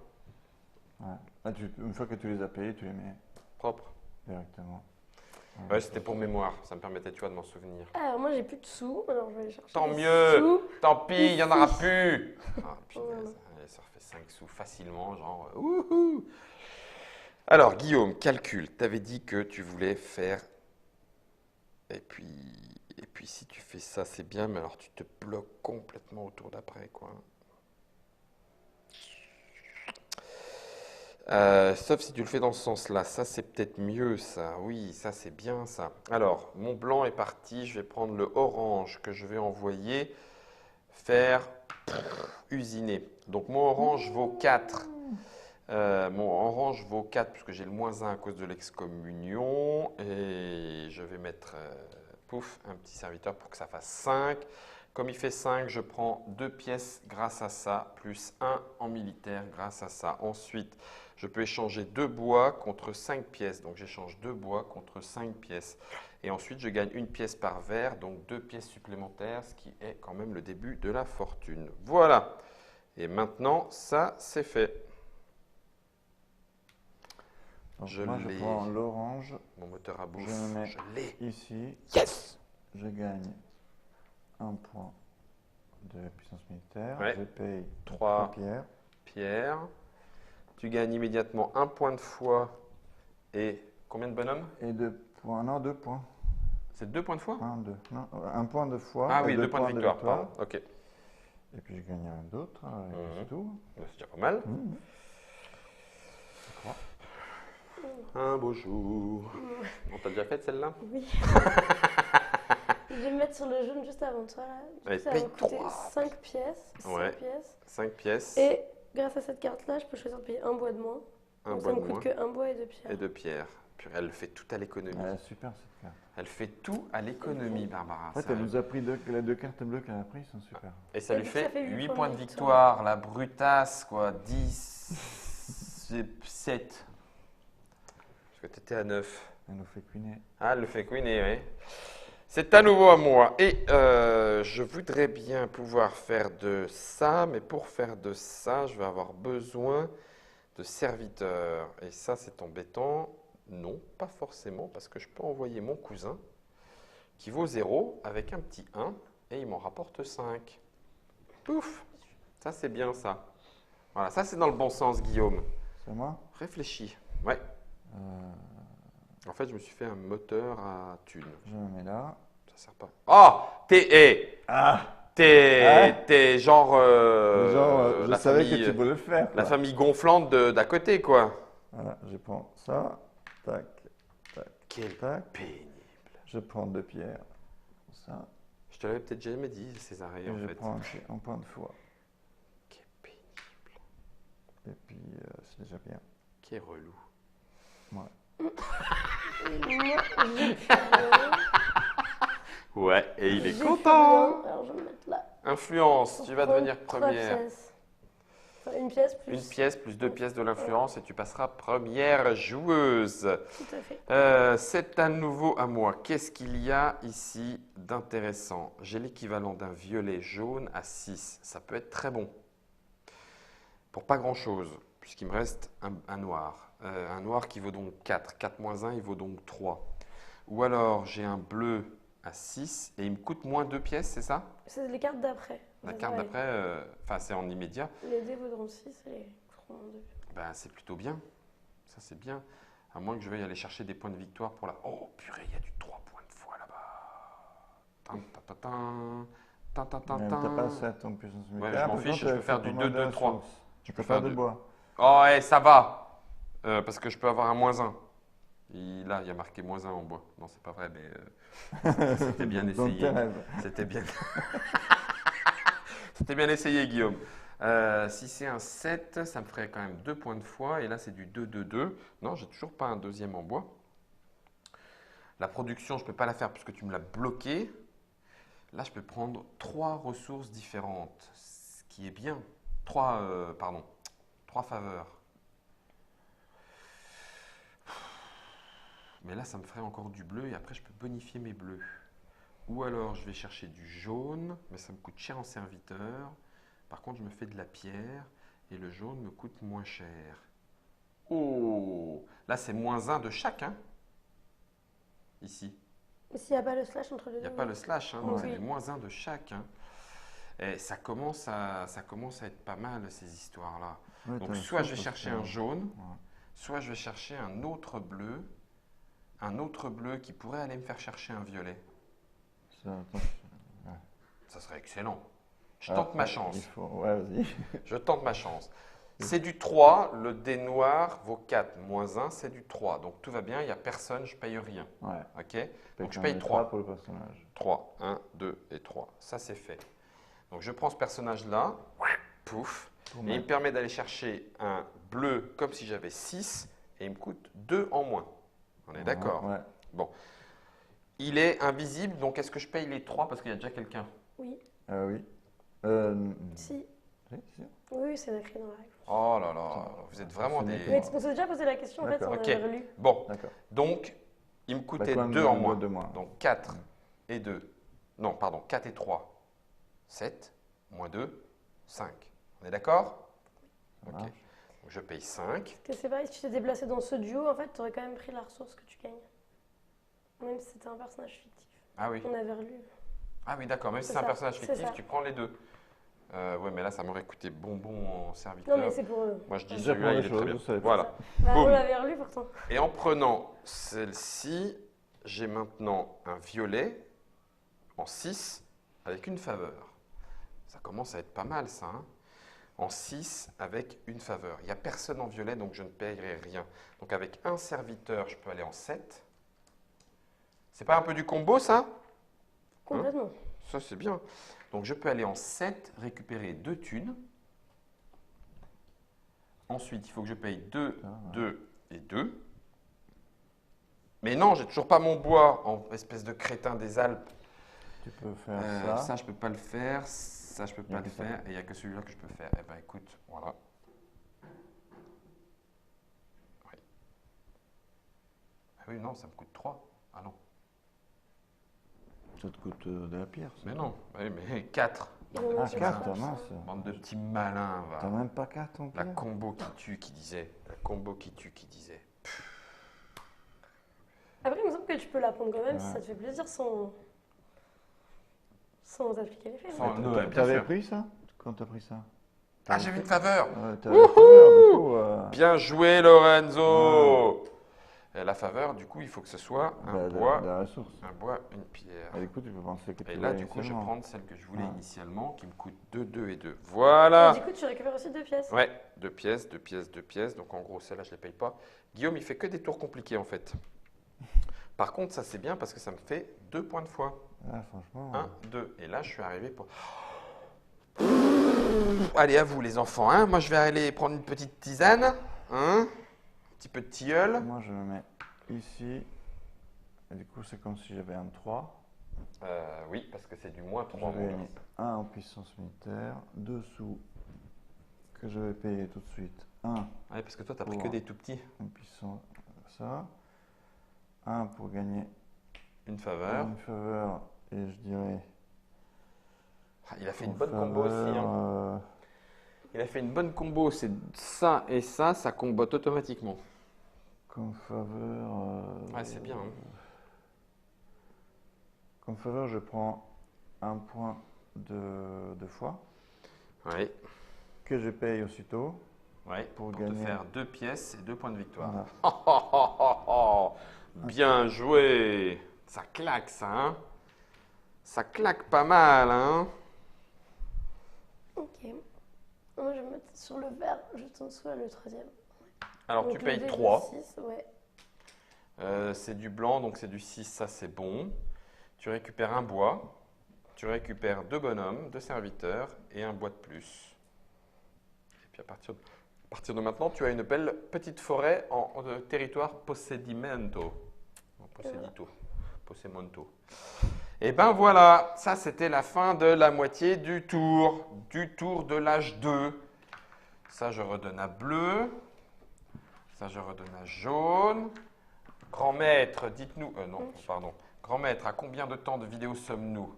Ouais. Là, une fois que tu les as payés, tu les mets Propre. directement. Ouais, c'était pour mémoire. Ça me permettait, tu vois, de m'en souvenir. Alors, moi, j'ai plus de sous. Alors, je vais aller chercher. Tant des mieux. sous. Tant pis, il n'y en aura plus. Ah, punaise. Allez, ça refait 5 sous facilement, genre. Wouhou. Alors, Guillaume, calcul. Tu avais dit que tu voulais faire. Et puis, si tu fais ça, c'est bien, mais alors tu te bloques complètement au tour d'après, quoi. Sauf si tu le fais dans ce sens-là. Ça, c'est peut-être mieux, ça. Oui, ça, c'est bien, ça. Alors, mon blanc est parti. Je vais prendre le orange que je vais envoyer faire usiner. Donc, mon orange vaut 4. Mon orange vaut 4 puisque j'ai le -1 à cause de l'excommunion. Et je vais mettre, pouf, un petit serviteur pour que ça fasse 5. Comme il fait 5, je prends 2 pièces grâce à ça, plus 1 en militaire grâce à ça. Ensuite, je peux échanger 2 bois contre 5 pièces. Donc, j'échange 2 bois contre 5 pièces. Et ensuite, je gagne 1 pièce par vert, donc 2 pièces supplémentaires, ce qui est quand même le début de la fortune. Voilà. Et maintenant, ça, c'est fait. Donc, Je moi, je l'ai. prends l'orange. Mon moteur à bouffe, Je le mets je l'ai. ici. Yes! Je gagne un point de puissance militaire. Ouais. Je paye 3 pierres. pierres. Tu gagnes immédiatement 1 point de foi et combien de bonhommes? Et 2 points. Non, 2 points. C'est 2 points de foi? 1, 2. Non, 1 point de foi. Ah et oui, 2 2 points de victoire, pardon. Ok. Et puis je gagne un d'autre. C'est tout. C'est déjà pas mal. Je crois. Un beau jour. On t'a déjà fait celle-là? Oui. Je vais me mettre sur le jaune juste avant toi. Là. Allez, Ça va paye me coûter 3. 5 pièces. 5 Ouais. pièces. 5 pièces. Et grâce à cette carte-là, je peux choisir de payer un bois de moins. Un Donc bois ça de me moins. coûte que un bois et 2 pierres. Et 2 pierres. Purée, elle fait tout à l'économie. Elle est super cette carte. Elle fait tout à l'économie, Barbara. En fait, Ça- elle nous a pris les 2 cartes bleues qu'elle a prises, sont super. Et ça Et lui donc, ça fait fait 8 8 points de victoire, la brutasse, quoi. 10, 7. Parce que tu étais à 9. Elle nous fait cuiner. Ah, elle le fait queener, oui. C'est à nouveau à moi. Et je voudrais bien pouvoir faire de ça, mais pour faire de ça, je vais avoir besoin de serviteurs. Et ça, c'est embêtant. Non, pas forcément, parce que je peux envoyer mon cousin, qui vaut 0, avec un petit 1, et il m'en rapporte 5. Pouf! Ça, c'est bien, ça. Voilà, ça, c'est dans le bon sens, Guillaume. C'est moi? Réfléchis. Ouais. En fait, je me suis fait un moteur à thune. Je me mets là. Ça sert pas. Oh, t'es Ah, t'es genre, je la savais famille, que tu voulais le faire. la Quoi. famille gonflante d'à côté, quoi. Voilà, je prends ça. Tac, tac, Quel tac. pénible. Je prends 2 pierres. Ça. Je te l'avais peut-être jamais dit, Césarée, Et en je fait. prends un point de foi. Quel pénible. Et puis, c'est déjà bien. Quel relou. Et moi, j'ai plus Ouais, et il rien. est J'ai content. plus rien. Alors, je vais me mettre là. Influence, Pour tu vas prendre devenir 3 première. pièces. Enfin, une pièce plus. Une pièce plus 2 pièces de l'influence et tu passeras première joueuse. Tout à fait. C'est à nouveau à moi. Qu'est-ce qu'il y a ici d'intéressant? J'ai l'équivalent d'un violet jaune à 6. Ça peut être très bon. Pour pas grand-chose, puisqu'il me reste un noir. Un noir qui vaut donc 4. 4 moins 1, il vaut donc 3. Ou alors j'ai un bleu à 6 et il me coûte moins 2 pièces, c'est ça? C'est les cartes d'après. La C'est carte ça, d'après, enfin c'est en immédiat. Les dés vaudront 6 et les feront 2. Ben, c'est plutôt bien. Ça, c'est bien. À moins que je veuille aller chercher des points de victoire pour la... Oh, purée, il y a du 3 points de foi là-bas. Tin, tin, tin, tin. Tin, tin, tin, Mais tin. t'as pas assez à ton puissance Ouais, militaire. je m'en Par fiche, contre, je peux il faire faut du commander 2, la 3. source. Je Tu peux peux faire faire de du- bois. Oh, ouais, ça va. Parce que je peux avoir un moins 1. Là, il y a marqué moins 1 en bois. Non, c'est pas vrai, mais c'était bien Dans essayé. tes rêves. C'était bien... C'était bien essayé, Guillaume. Si c'est un 7, ça me ferait quand même 2 points de foi. Et là, c'est du 2-2-2. Non, j'ai toujours pas un deuxième en bois. La production, je ne peux pas la faire puisque tu me l'as bloqué. Là, je peux prendre 3 ressources différentes, ce qui est bien. 3 faveurs. Mais là, ça me ferait encore du bleu et après, je peux bonifier mes bleus. Ou alors, je vais chercher du jaune, mais ça me coûte cher en serviteur. Par contre, je me fais de la pierre et le jaune me coûte moins cher. Oh, là, c'est moins 1 de chaque, hein, ici. Mais s'il n'y a pas le slash entre les Il n'y deux. a pas le slash, hein, donc Oui. c'est les moins 1 de chaque. Hein. Et ça commence à être pas mal, ces histoires-là. Ouais, Donc, t'as une soit je vais source, chercher parce un que- jaune, Ouais. soit je vais chercher un autre bleu qui pourrait aller me faire chercher un violet. Attends, Ça serait excellent. Je ah, tente ma il chance. faut- Ouais, vas-y. Je tente ma chance. C'est du 3, le dé noir vaut 4, moins 1, c'est du 3. Donc tout va bien, il n'y a personne, je paye rien. Ouais. Ok? Donc je Quelqu'un paye met 3. pour le personnage. 3, 1, 2 et 3. Ça c'est fait. Donc je prends ce personnage-là, pouf, Pour et il me mettre- permet d'aller chercher un bleu comme si j'avais 6, et il me coûte 2 en moins. On est d'accord? Ouais. Il est invisible, donc est-ce que je paye les 3 parce qu'il y a déjà quelqu'un? Oui. Oui. Si. Si. Oui, c'est écrit dans la règle. Oh là là, vous êtes vraiment C'est des... nickel. Mais on s'est déjà posé la question, en fait, D'accord. on Ok. avait relu. Bon, D'accord. donc il me Bah, coûtait quand même 2 en deux moins. de moins. Donc 4 et 2. Non, pardon, 4 et 3. 7, moins 2, 5. On est d'accord? Ça Ok. marche. Donc je paye 5. Parce que c'est pareil, si tu t'es déplacé dans ce duo, en fait, tu aurais quand même pris la ressource que tu gagnes. Même si c'était un personnage fictif. Ah oui, On avait relu. ah oui d'accord, même si C'est c'est un ça, personnage c'est fictif, ça. tu prends les deux. Ouais, mais là, ça m'aurait coûté bonbon en serviteur. Non, mais c'est pour eux. Moi, je dis Déjà celui-là, pour les il est très choses, bien. vous savez pas. Voilà. Bah, on Boum. l'avait relu pourtant. Et en prenant celle-ci, j'ai maintenant un violet en 6 avec une faveur. Ça commence à être pas mal, ça. Hein, en 6 avec une faveur. Il n'y a personne en violet, donc je ne paierai rien. Donc avec un serviteur, je peux aller en 7. C'est pas un peu du combo, ça? Complètement. Ça, c'est bien. Donc, je peux aller en 7, récupérer 2 thunes. Ensuite, il faut que je paye 2, 2 et 2. Mais non, j'ai toujours pas mon bois en espèce de crétin des Alpes. Tu peux faire Ça, je peux pas le faire. Ça, je peux Il y a pas le que ça. faire. Et il n'y a que celui-là que je peux faire. Eh ben, écoute, voilà. Oui. Ah oui, non, ça me coûte 3. Ah non. Ça te coûte de la pierre. ça. Mais non. Oui, mais 4. Ils ont Ah, mis sur 4, ça. mince. Bande de petits malins, va. T'as même pas 4 en La pierre. combo qui tue, qui disait. La combo qui tue, qui disait. Après, il me semble que tu peux la prendre quand même si Ouais. ça te fait plaisir sans appliquer les faits. Sans- Ouais. Ouais, bien T'avais sûr. pris ça? Quand t'as pris ça? Ah, j'avais une faveur. Ouais, t'avais une faveur, du coup. Bien joué, Lorenzo. La faveur, du coup, il faut que ce soit un Bah, bois, la ressource. une pierre. Et du coup, tu peux penser que tu Et veux là, du coup, je vais initialement. prendre celle que je voulais Ah. initialement, qui me coûte 2, 2 et 2. Et Voilà. du coup, tu récupères aussi 2 pièces. Ouais, 2 pièces, 2 pièces, 2 pièces. Donc en gros, celle-là, je ne les paye pas. Guillaume, il fait que des tours compliqués en fait. Par contre, ça c'est bien parce que ça me fait 2 points de foi. Ah, franchement. 1, 2. Et là, je suis arrivé pour. Allez, à vous les enfants. Hein. Moi, je vais aller prendre une petite tisane. Hein. Un petit peu de tilleul. Moi, je me mets ici. Et du coup, c'est comme si j'avais un 3. Oui, parce que c'est du moins Je 3. vais gagner 1 en puissance militaire. Dessous, que je vais payer tout de suite. 1 Ouais, parce que toi, tu as pris que Pour- des tout petits. en puissance. Ça. 1 pour gagner Une faveur. une faveur. Et je dirais. Ah, il a fait une en bonne combo aussi. Hein. faveur, Il a fait une bonne combo. C'est ça et ça combote automatiquement. comme faveur. Ouais, c'est bien. Hein. Comme faveur, je prends un point de foi Ouais. que je paye aussitôt. Ouais, Pour pour gagner. te faire 2 pièces et 2 points de victoire. Voilà. Oh, oh, oh, oh, oh. Bien joué. Ça claque ça, hein. Ça claque pas mal, hein. Ok. Moi, je vais mettre sur le vert, juste en dessous, là, le 3e. Alors Donc, tu le payes dé de 3. 6, ouais. C'est du blanc, donc c'est du 6, ça c'est bon. Tu récupères un bois. Tu récupères 2 bonhommes, 2 serviteurs et un bois de plus. Et puis à partir de maintenant, tu as une belle petite forêt en territoire possedimento. Non, possedito. Possemonto. Et ben voilà, ça c'était la fin de la moitié du tour de l'âge 2. Ça je redonne à bleu, ça je redonne à jaune. Grand maître, dites-nous, non, pardon. Grand maître, à combien de temps de vidéo sommes-nous?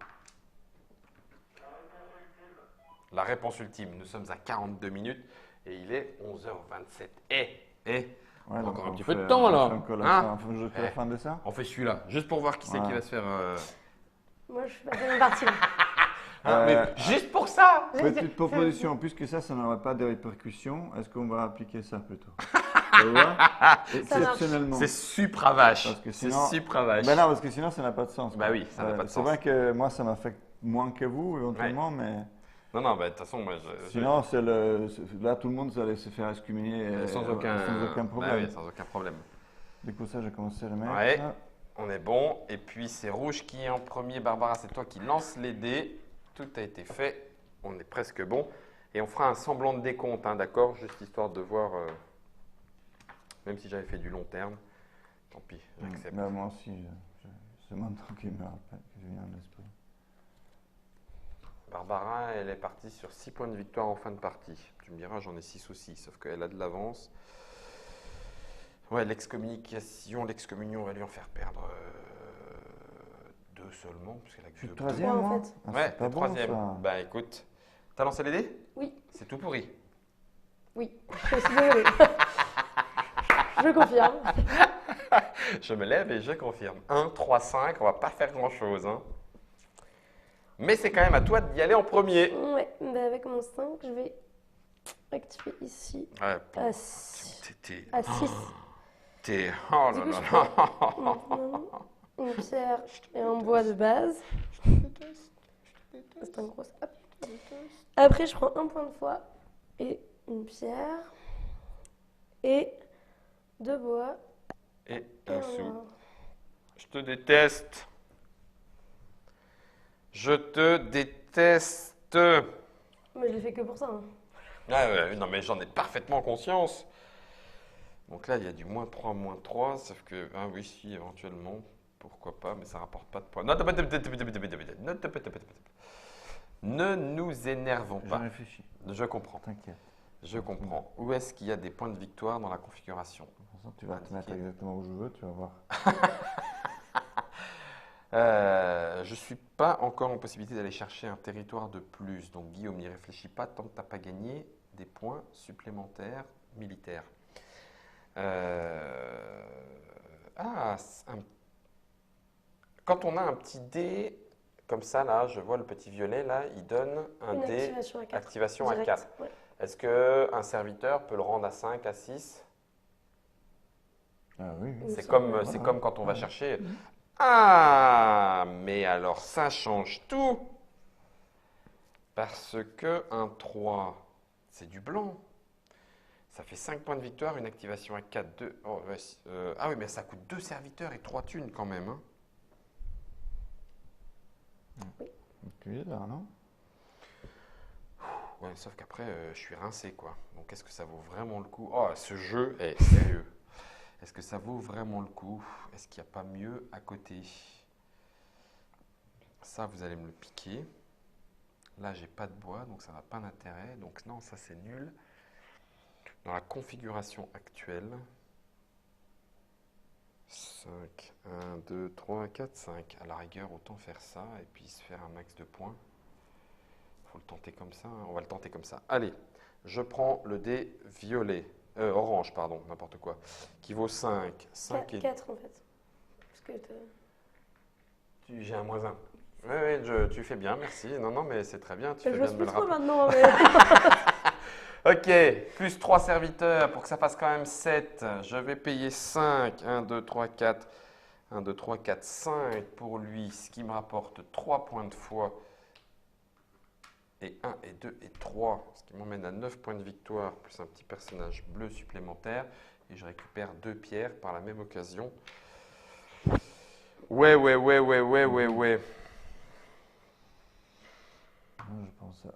La réponse ultime, nous sommes à 42 minutes et il est 11h27. Ouais, donc Encore un on petit peu de fait- temps, on là. fait encore Hein on fait jusqu'à la Eh. fin de ça. On fait celui-là, juste pour voir qui c'est qui Ouais. va se faire... Moi, je suis pas bien partie là. Hein, mais juste pour ça. Petite proposition, puisque ça n'aurait pas de répercussions, est-ce qu'on va appliquer ça plutôt? Tu vois? Exceptionnellement. C'est supra vache. Parce que C'est sinon- supra vache. Ben non, parce que sinon ça n'a pas de sens. Bah quoi. oui, ça n'a pas de C'est sens. vrai que moi ça m'affecte moins que vous éventuellement, mais Non, non, bah, de toute façon, moi, je- sinon là tout le monde allait se faire excommunier sans sans Bah aucun problème. oui, sans aucun problème. Du coup ça j'ai commencé à le mettre. Ouais. On est bon. Et puis, c'est rouge qui est en premier. Barbara, c'est toi qui lance les dés. Tout a été fait. On est presque bon. Et on fera un semblant de décompte, hein, d'accord? Juste histoire de voir. Même si j'avais fait du long terme. Tant pis, j'accepte. Mais moi aussi, c'est maintenant qui me rappelle, qui vient à l'esprit. Barbara, elle est partie sur 6 points de victoire en fin de partie. Tu me diras, j'en ai 6 aussi, sauf qu'elle a de l'avance. Ouais, l'excommunion va lui en faire perdre 2 seulement, parce qu'elle a que Je suis 2 le troisième, en moi. fait. Ah, Ouais, c'est pas le bon, troisième. ça. Bah écoute, t'as lancé les dés? Oui, C'est tout pourri. oui. Je suis désolée. Je confirme. Je me lève et je confirme. 1, 3, 5, on va pas faire grand chose. Hein. Mais c'est quand même à toi d'y aller en premier. Ouais, bah avec mon 5, je vais activer ici Ouais, à 6. t'es. À 6. Oh Du là coup, là je là. Maintenant, une pierre et un bois de base. C'est un gros hop. Après, je prends un point de foi et une pierre et 2 bois Et et un un sou. or. Je te déteste. Je te déteste. Mais je l'ai fait que pour ça. Hein. Ah ouais, non mais j'en ai parfaitement conscience. Donc là, il y a du moins 3, moins 3, sauf que, ah oui, si, éventuellement, pourquoi pas, mais ça rapporte pas de points. Ne nous énervons J'ai pas. réfléchi, Je comprends, t'inquiète. je comprends. Où est-ce qu'il y a des points de victoire dans la configuration? De toute façon, tu vas te mettre exactement où je veux, tu vas voir. Je ne suis pas encore en possibilité d'aller chercher un territoire de plus. Donc Guillaume, n'y réfléchis pas tant que tu n'as pas gagné des points supplémentaires militaires. Quand on a un petit dé comme ça, là, je vois le petit violet, là, il donne un Une dé activation à 4. activation à Direct, 4. ouais. Est-ce qu'un serviteur peut le rendre à 5, à 6? Ah oui, oui. C'est Ça, comme, ouais. c'est Voilà. comme quand on va Ouais. chercher. Ah, mais alors ça change tout. Parce que un 3, c'est du blanc. Ça fait 5 points de victoire, une activation à 4, 2. Oh, ouais, ah oui, mais ça coûte 2 serviteurs et 3 thunes quand même. Hein. Tu es là, non? Ouais, sauf qu'après, je suis rincé, quoi. Donc, est-ce que ça vaut vraiment le coup? Oh, ce jeu est sérieux. Est-ce que ça vaut vraiment le coup? Est-ce qu'il n'y a pas mieux à côté? Ça, vous allez me le piquer. Là, j'ai pas de bois, donc ça n'a pas d'intérêt. Donc, non, ça, c'est nul. Dans la configuration actuelle, 5, 1, 2, 3, 4, 5. À la rigueur, autant faire ça et puis se faire un max de points. Faut le tenter comme ça, hein. On va le tenter comme ça. Allez, je prends le dé violet, orange, pardon, n'importe quoi, qui vaut 5. 5 et 4 en fait. Parce que j'ai un moins 1. Oui, tu fais bien, merci. Non, non, mais c'est très bien, tu je fais me bien de me suis le trop rappeler. maintenant. Mais... Ok, plus 3 serviteurs pour que ça fasse quand même 7. Je vais payer 5. 1, 2, 3, 4. 1, 2, 3, 4, 5 pour lui, ce qui me rapporte 3 points de foi. Et 1, et 2, et 3, ce qui m'emmène à 9 points de victoire, plus un petit personnage bleu supplémentaire. Et je récupère 2 pierres par la même occasion. Ouais. Moi, je pense à.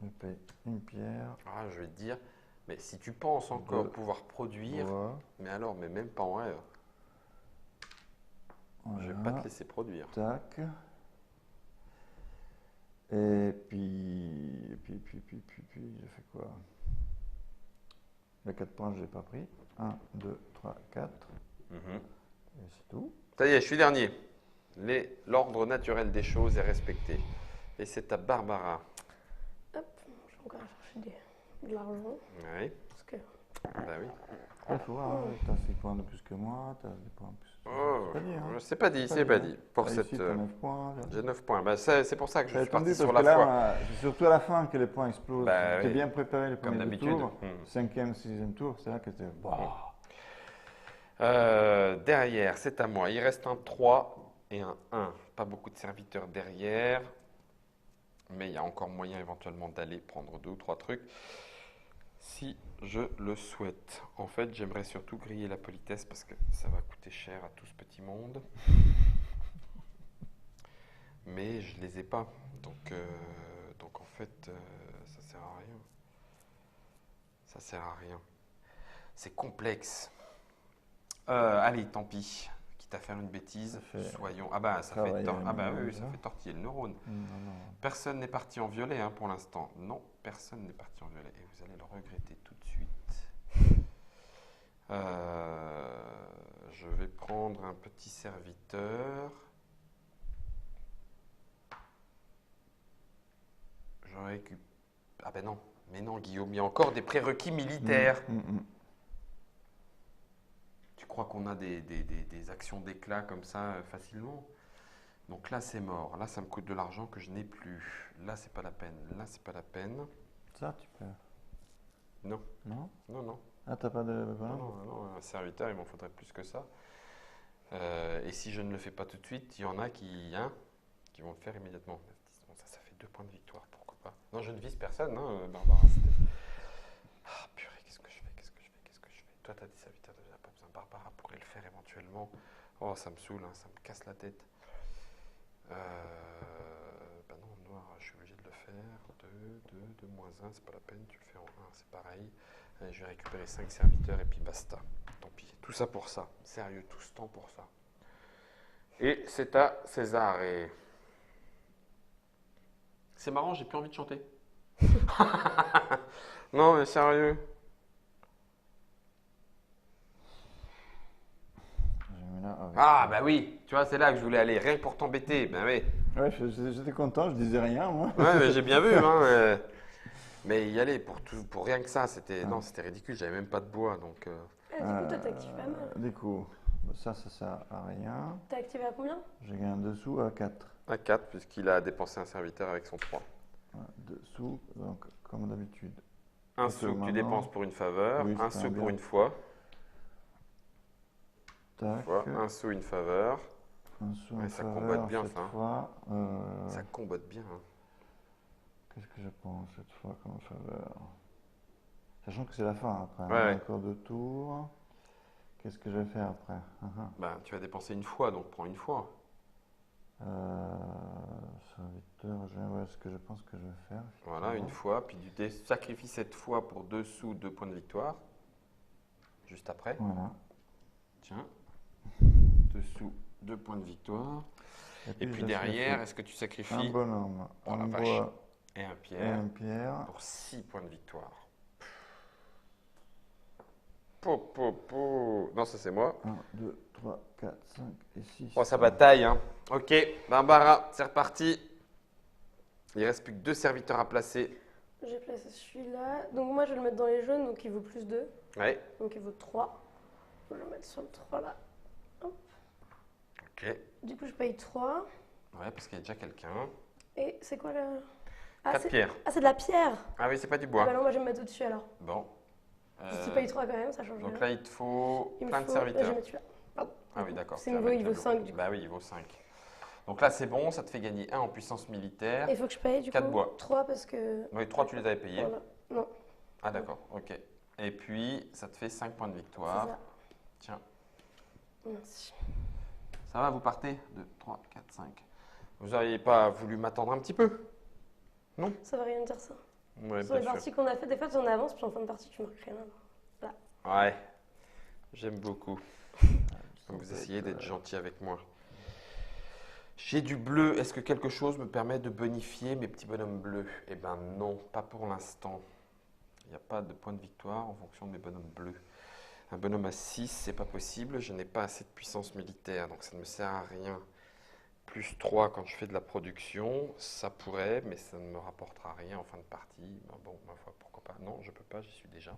Je paye une pierre. Ah, je vais te dire, mais si tu penses encore Deux. pouvoir produire, Bois. mais alors, mais même pas en rêve, je vais pas Voilà. te laisser produire. Tac. Et puis, je fais quoi? Les 4 points, je ne l'ai pas pris. 1, 2, 3, 4. Mhm. Et c'est tout. Ça y est, je suis dernier. L'ordre naturel des choses est respecté. Et c'est à Barbara. Hop, je vais encore chercher de l'argent. Oui, Parce que... bah oui. Il faut voir, hein, tu as 6 points de plus que moi, tu as des points de plus. Oh, C'est pas dit, hein. c'est pas dit, C'est c'est pas pas dit, dit. hein. Pour Ah, cette, ici, tu as 9 points. Là. j'ai 9 points. Bah, c'est pour ça que je Ça a suis parti tendu sur parce la que foi. là, c'est surtout à la fin que les points explosent. Bah, tu oui. bien préparé les Comme premiers deux d'habitude. tours. Hmm. 5e, 6e tour, c'est là que tu Derrière, c'est à moi. Il reste un 3 et un 1. Pas beaucoup de serviteurs derrière. Mais il y a encore moyen éventuellement d'aller prendre 2 ou 3 trucs. Si je le souhaite. En fait, j'aimerais surtout griller la politesse parce que ça va coûter cher à tout ce petit monde. Mais je les ai pas. Donc en fait, ça sert à rien. Ça sert à rien. C'est complexe. Allez, tant pis. Quitte à faire une bêtise, Ça fait soyons. Ah bah ça fait travailler ah bah les oui, ça neurones, fait tortiller le neurone. Non, non. Personne n'est parti en violet hein, pour l'instant. Non, personne n'est parti en violet. Et vous allez le regretter tout de suite. Je vais prendre un petit serviteur. Je récupère. Ah ben non, mais non Guillaume, il y a encore des prérequis militaires. Tu crois qu'on a des actions d'éclat comme ça facilement? Donc là c'est mort. Là ça me coûte de l'argent que je n'ai plus. Là c'est pas la peine. Là c'est pas la peine. Ça, tu peux. Non, Non? non. Ah, t'as pas de. Voilà. Non, un serviteur, il m'en faudrait plus que ça. Et si je ne le fais pas tout de suite, il y en a qui vont le faire immédiatement. Bon, ça fait 2 points de victoire, pourquoi pas. Non, je ne vise personne, hein, Barbara. Ah, purée, qu'est-ce que je fais? Toi, tu as des serviteurs, tu n'as pas besoin. Barbara pourrait le faire éventuellement. Oh, ça me saoule, hein, ça me casse la tête. Ben non, noir, je suis obligé de le faire. 2, moins 1, c'est pas la peine. Tu le fais en 1, c'est pareil. Allez, je vais récupérer 5 serviteurs et puis basta. Tant pis. Tout ça pour ça. Sérieux, tout ce temps pour ça. Et c'est à César. C'est marrant, j'ai plus envie de chanter. Non, mais sérieux. J'ai mis là avec. Ah, bah oui. Tu vois, c'est là que je voulais aller. Rien que pour t'embêter. Ben oui. Ouais, j'étais content, je disais rien, moi. Ouais, mais j'ai bien vu. Hein, mais y aller pour rien que ça, c'était non, c'était ridicule. J'avais même pas de bois, donc. Ah, du coup, toi, t'actives pas mal. Du coup, ça sert à rien. T'as activé à combien? J'ai gagné un dessous à 4. À 4, puisqu'il a dépensé un serviteur avec son 3. Dessous, donc comme d'habitude. Un Ok, sou que tu maintenant. dépenses pour une faveur, Oui, un c'est sou bien. pour une fois. Tac. Un sou, une faveur. Un sou Ouais, en ça faveur combote bien, cette ça, hein. fois. Ça combote bien, hein. Qu'est-ce que je pense cette fois comme faveur? Sachant que c'est la fin après. Ouais, ouais. Encore 2 tours. Qu'est-ce que je vais faire après? Ben, tu vas dépenser une fois, donc prends une fois. Serviteur, ouais, ce que je pense que je vais faire. Voilà, une fois. Puis tu sacrifies cette fois pour 2 sous, 2 points de victoire. Juste après. Voilà. Tiens. 2 sous, 2 points de victoire. Et je puis laisse derrière, la est-ce que tu un sacrifies bonhomme, Oh la un vache. bois et un et pierre une pierre. pour 6 points de victoire? Non, ça c'est moi. 1, 2, 3, 4, 5 et 6. Oh, ça bataille, hein. Ok, Barbara, c'est reparti. Il reste plus que 2 serviteurs à placer. J'ai placé celui-là. Donc moi, je vais le mettre dans les jaunes, donc il vaut plus 2. Ouais, Donc il vaut 3. Je vais le mettre sur le 3 là. ok. Du coup, je paye 3. Ouais, parce qu'il y a déjà quelqu'un. Et c'est quoi le... 4 pierres. c'est de la pierre. Ah oui, c'est pas du Ah bois. bah non, moi je vais me mettre au-dessus alors. Bon. Si tu payes 3 quand même, ça change Donc rien. là, il te faut Il me plein de faut- Je vais serviteurs. mettre celui-là. Pardon. Ah oui, d'accord. C'est tu vas nouveau, mettre il le vaut lot. 5 du coup. Bah oui, il vaut 5. Donc là, c'est bon, ça te fait gagner 1 en puissance militaire. Et il faut que je paye du 4 coup bois. 3 parce que... Oui, 3, tu les avais payés. Voilà. Non, Ah d'accord, ok. Et puis, ça te fait 5 points de c'est victoire. ça. Tiens, Merci. ça va, vous partez 2, 3, 4, 5. Vous n'auriez pas voulu m'attendre un petit peu? Ça va rien dire ça. Ouais, Sur les parties qu'on a fait, des fois tu en avances, puis en fin de partie tu marques rien. Ouais, j'aime beaucoup. Vous essayez d'être gentil avec moi. J'ai du bleu. Est-ce que quelque chose me permet de bonifier mes petits bonhommes bleus? Eh ben non, pas pour l'instant. Il n'y a pas de point de victoire en fonction de mes bonhommes bleus. Un bonhomme à 6, c'est pas possible. Je n'ai pas assez de puissance militaire, donc ça ne me sert à rien. Plus 3 quand je fais de la production, ça pourrait, mais ça ne me rapportera rien en fin de partie. Ben bon, ma foi, pourquoi pas? Non, je peux pas, j'y suis déjà.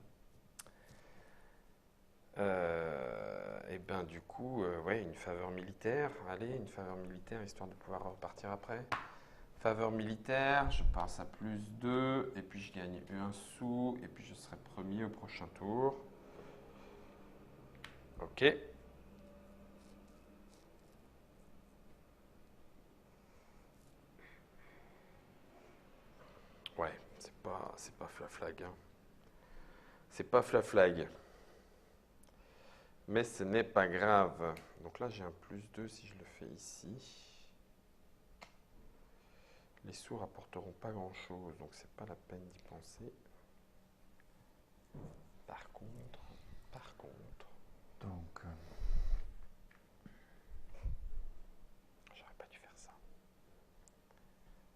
Et ben du coup, ouais, une faveur militaire. Allez, une faveur militaire, histoire de pouvoir repartir après. Faveur militaire, je passe à plus 2, et puis je gagne un sou, et puis je serai premier au prochain tour. Ok. Ouais, c'est pas Flaflag, hein. C'est pas Flaflag. Mais ce n'est pas grave. Donc là, j'ai un plus 2 si je le fais ici. Les sous rapporteront pas grand-chose, donc c'est pas la peine d'y penser. Par contre, Donc, j'aurais pas dû faire ça.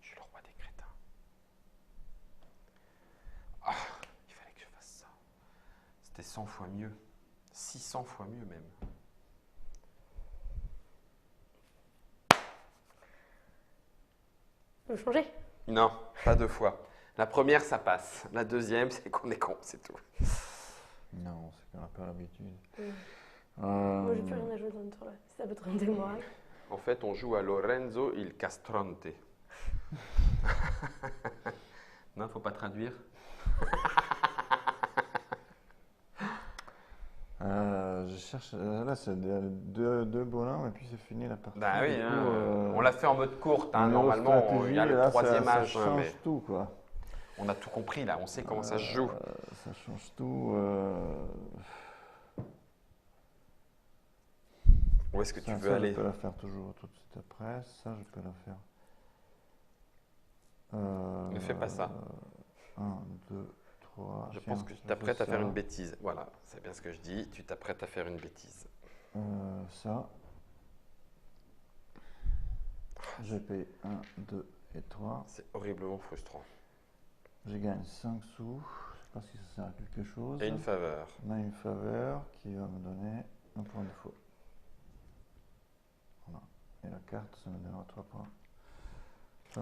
Je suis le roi des crétins. Ah, il fallait que je fasse ça. C'était 100 fois mieux. 600 fois mieux même. On peut changer. Non, pas 2 fois. La première, ça passe. La deuxième, c'est qu'on est con, c'est tout. non, c'est qu'on n'a pas l'habitude. Moi j'ai plus rien à jouer dans le tour là. Si ça peut te remonter le moral. En fait, on joue à Lorenzo il Castronte. Non, faut pas traduire. Je cherche. Là, c'est deux bonhommes et puis c'est fini la partie. Bah oui, Du hein, coup, on l'a fait en mode courte. Hein, niveau normalement, il y a le stratégie, là, troisième ça âge. hein, change mais tout, quoi. on a tout compris là, on sait comment ça se joue. Ça change tout. Où est-ce que tu Ça, veux ça, aller? Je peux la faire toujours tout de suite après. Ça, je peux la faire. Ne fais pas ça. 1, 2, 3. Je pense que tu t'apprêtes à faire une bêtise. Voilà, c'est bien ce que je dis. Tu t'apprêtes à faire une bêtise. Ça. J'ai payé 1, 2 et 3. C'est horriblement frustrant. Je gagne 5 sous. Je ne sais pas si ça sert à quelque chose. Et une faveur. On a une faveur qui va me donner un point de faux. Voilà. Et la carte, ça me donnera 3 points.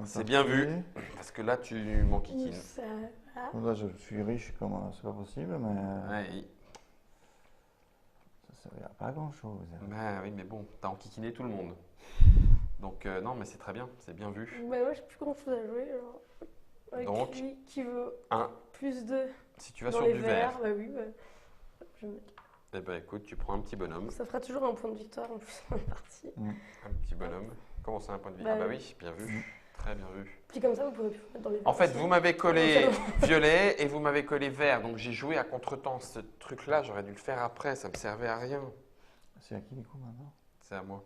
C'est bien vu, parce que là, tu m'enquiquines. Ça va. Là, je suis riche, comment c'est pas possible, mais Ouais. ça ne servira pas à grand chose. Bah oui, mais bon, t'as enquiquiné tout le monde. Donc non, mais c'est très bien, c'est bien vu. Bah moi j'ai plus grand chose à jouer. Alors. Avec Donc, lui qui veut un. plus 2. Si tu vas Dans sur les du verts, vert, bah oui. Bah, je vais mettre- eh ben écoute, tu prends un petit bonhomme. Ça fera toujours un point de victoire en plus en partie. Un petit bonhomme. Comment ça, un point de vie? Bah Ah bah oui. oui, bien vu. Très bien vu. Puis comme ça, vous pouvez plus mettre dans les verts. En fait, aussi. vous m'avez collé Potentiellement. violet et vous m'avez collé vert. Donc j'ai joué à contretemps. Ce truc-là, j'aurais dû le faire après. Ça me servait à rien. C'est à qui du coup maintenant? C'est à moi.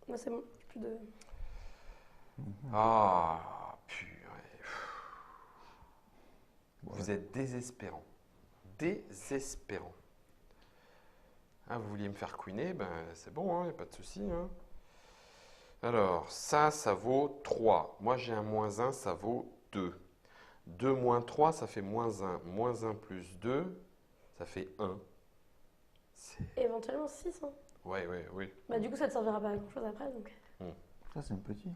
Moi, c'est bon. J'ai plus de. Ah, purée. Bon, Vous êtes désespérant. Désespérant. Ah, vous vouliez me faire queener? Ben, c'est bon, il n'y a pas de souci. Hein. Alors, ça vaut 3. Moi, j'ai un moins 1, ça vaut 2. 2 moins 3, ça fait moins 1. Moins 1 plus 2, ça fait 1. Éventuellement 6. Hein. Ouais, oui. Bah, du coup, ça te servira pas à grand chose après. Donc, ça c'est un petit.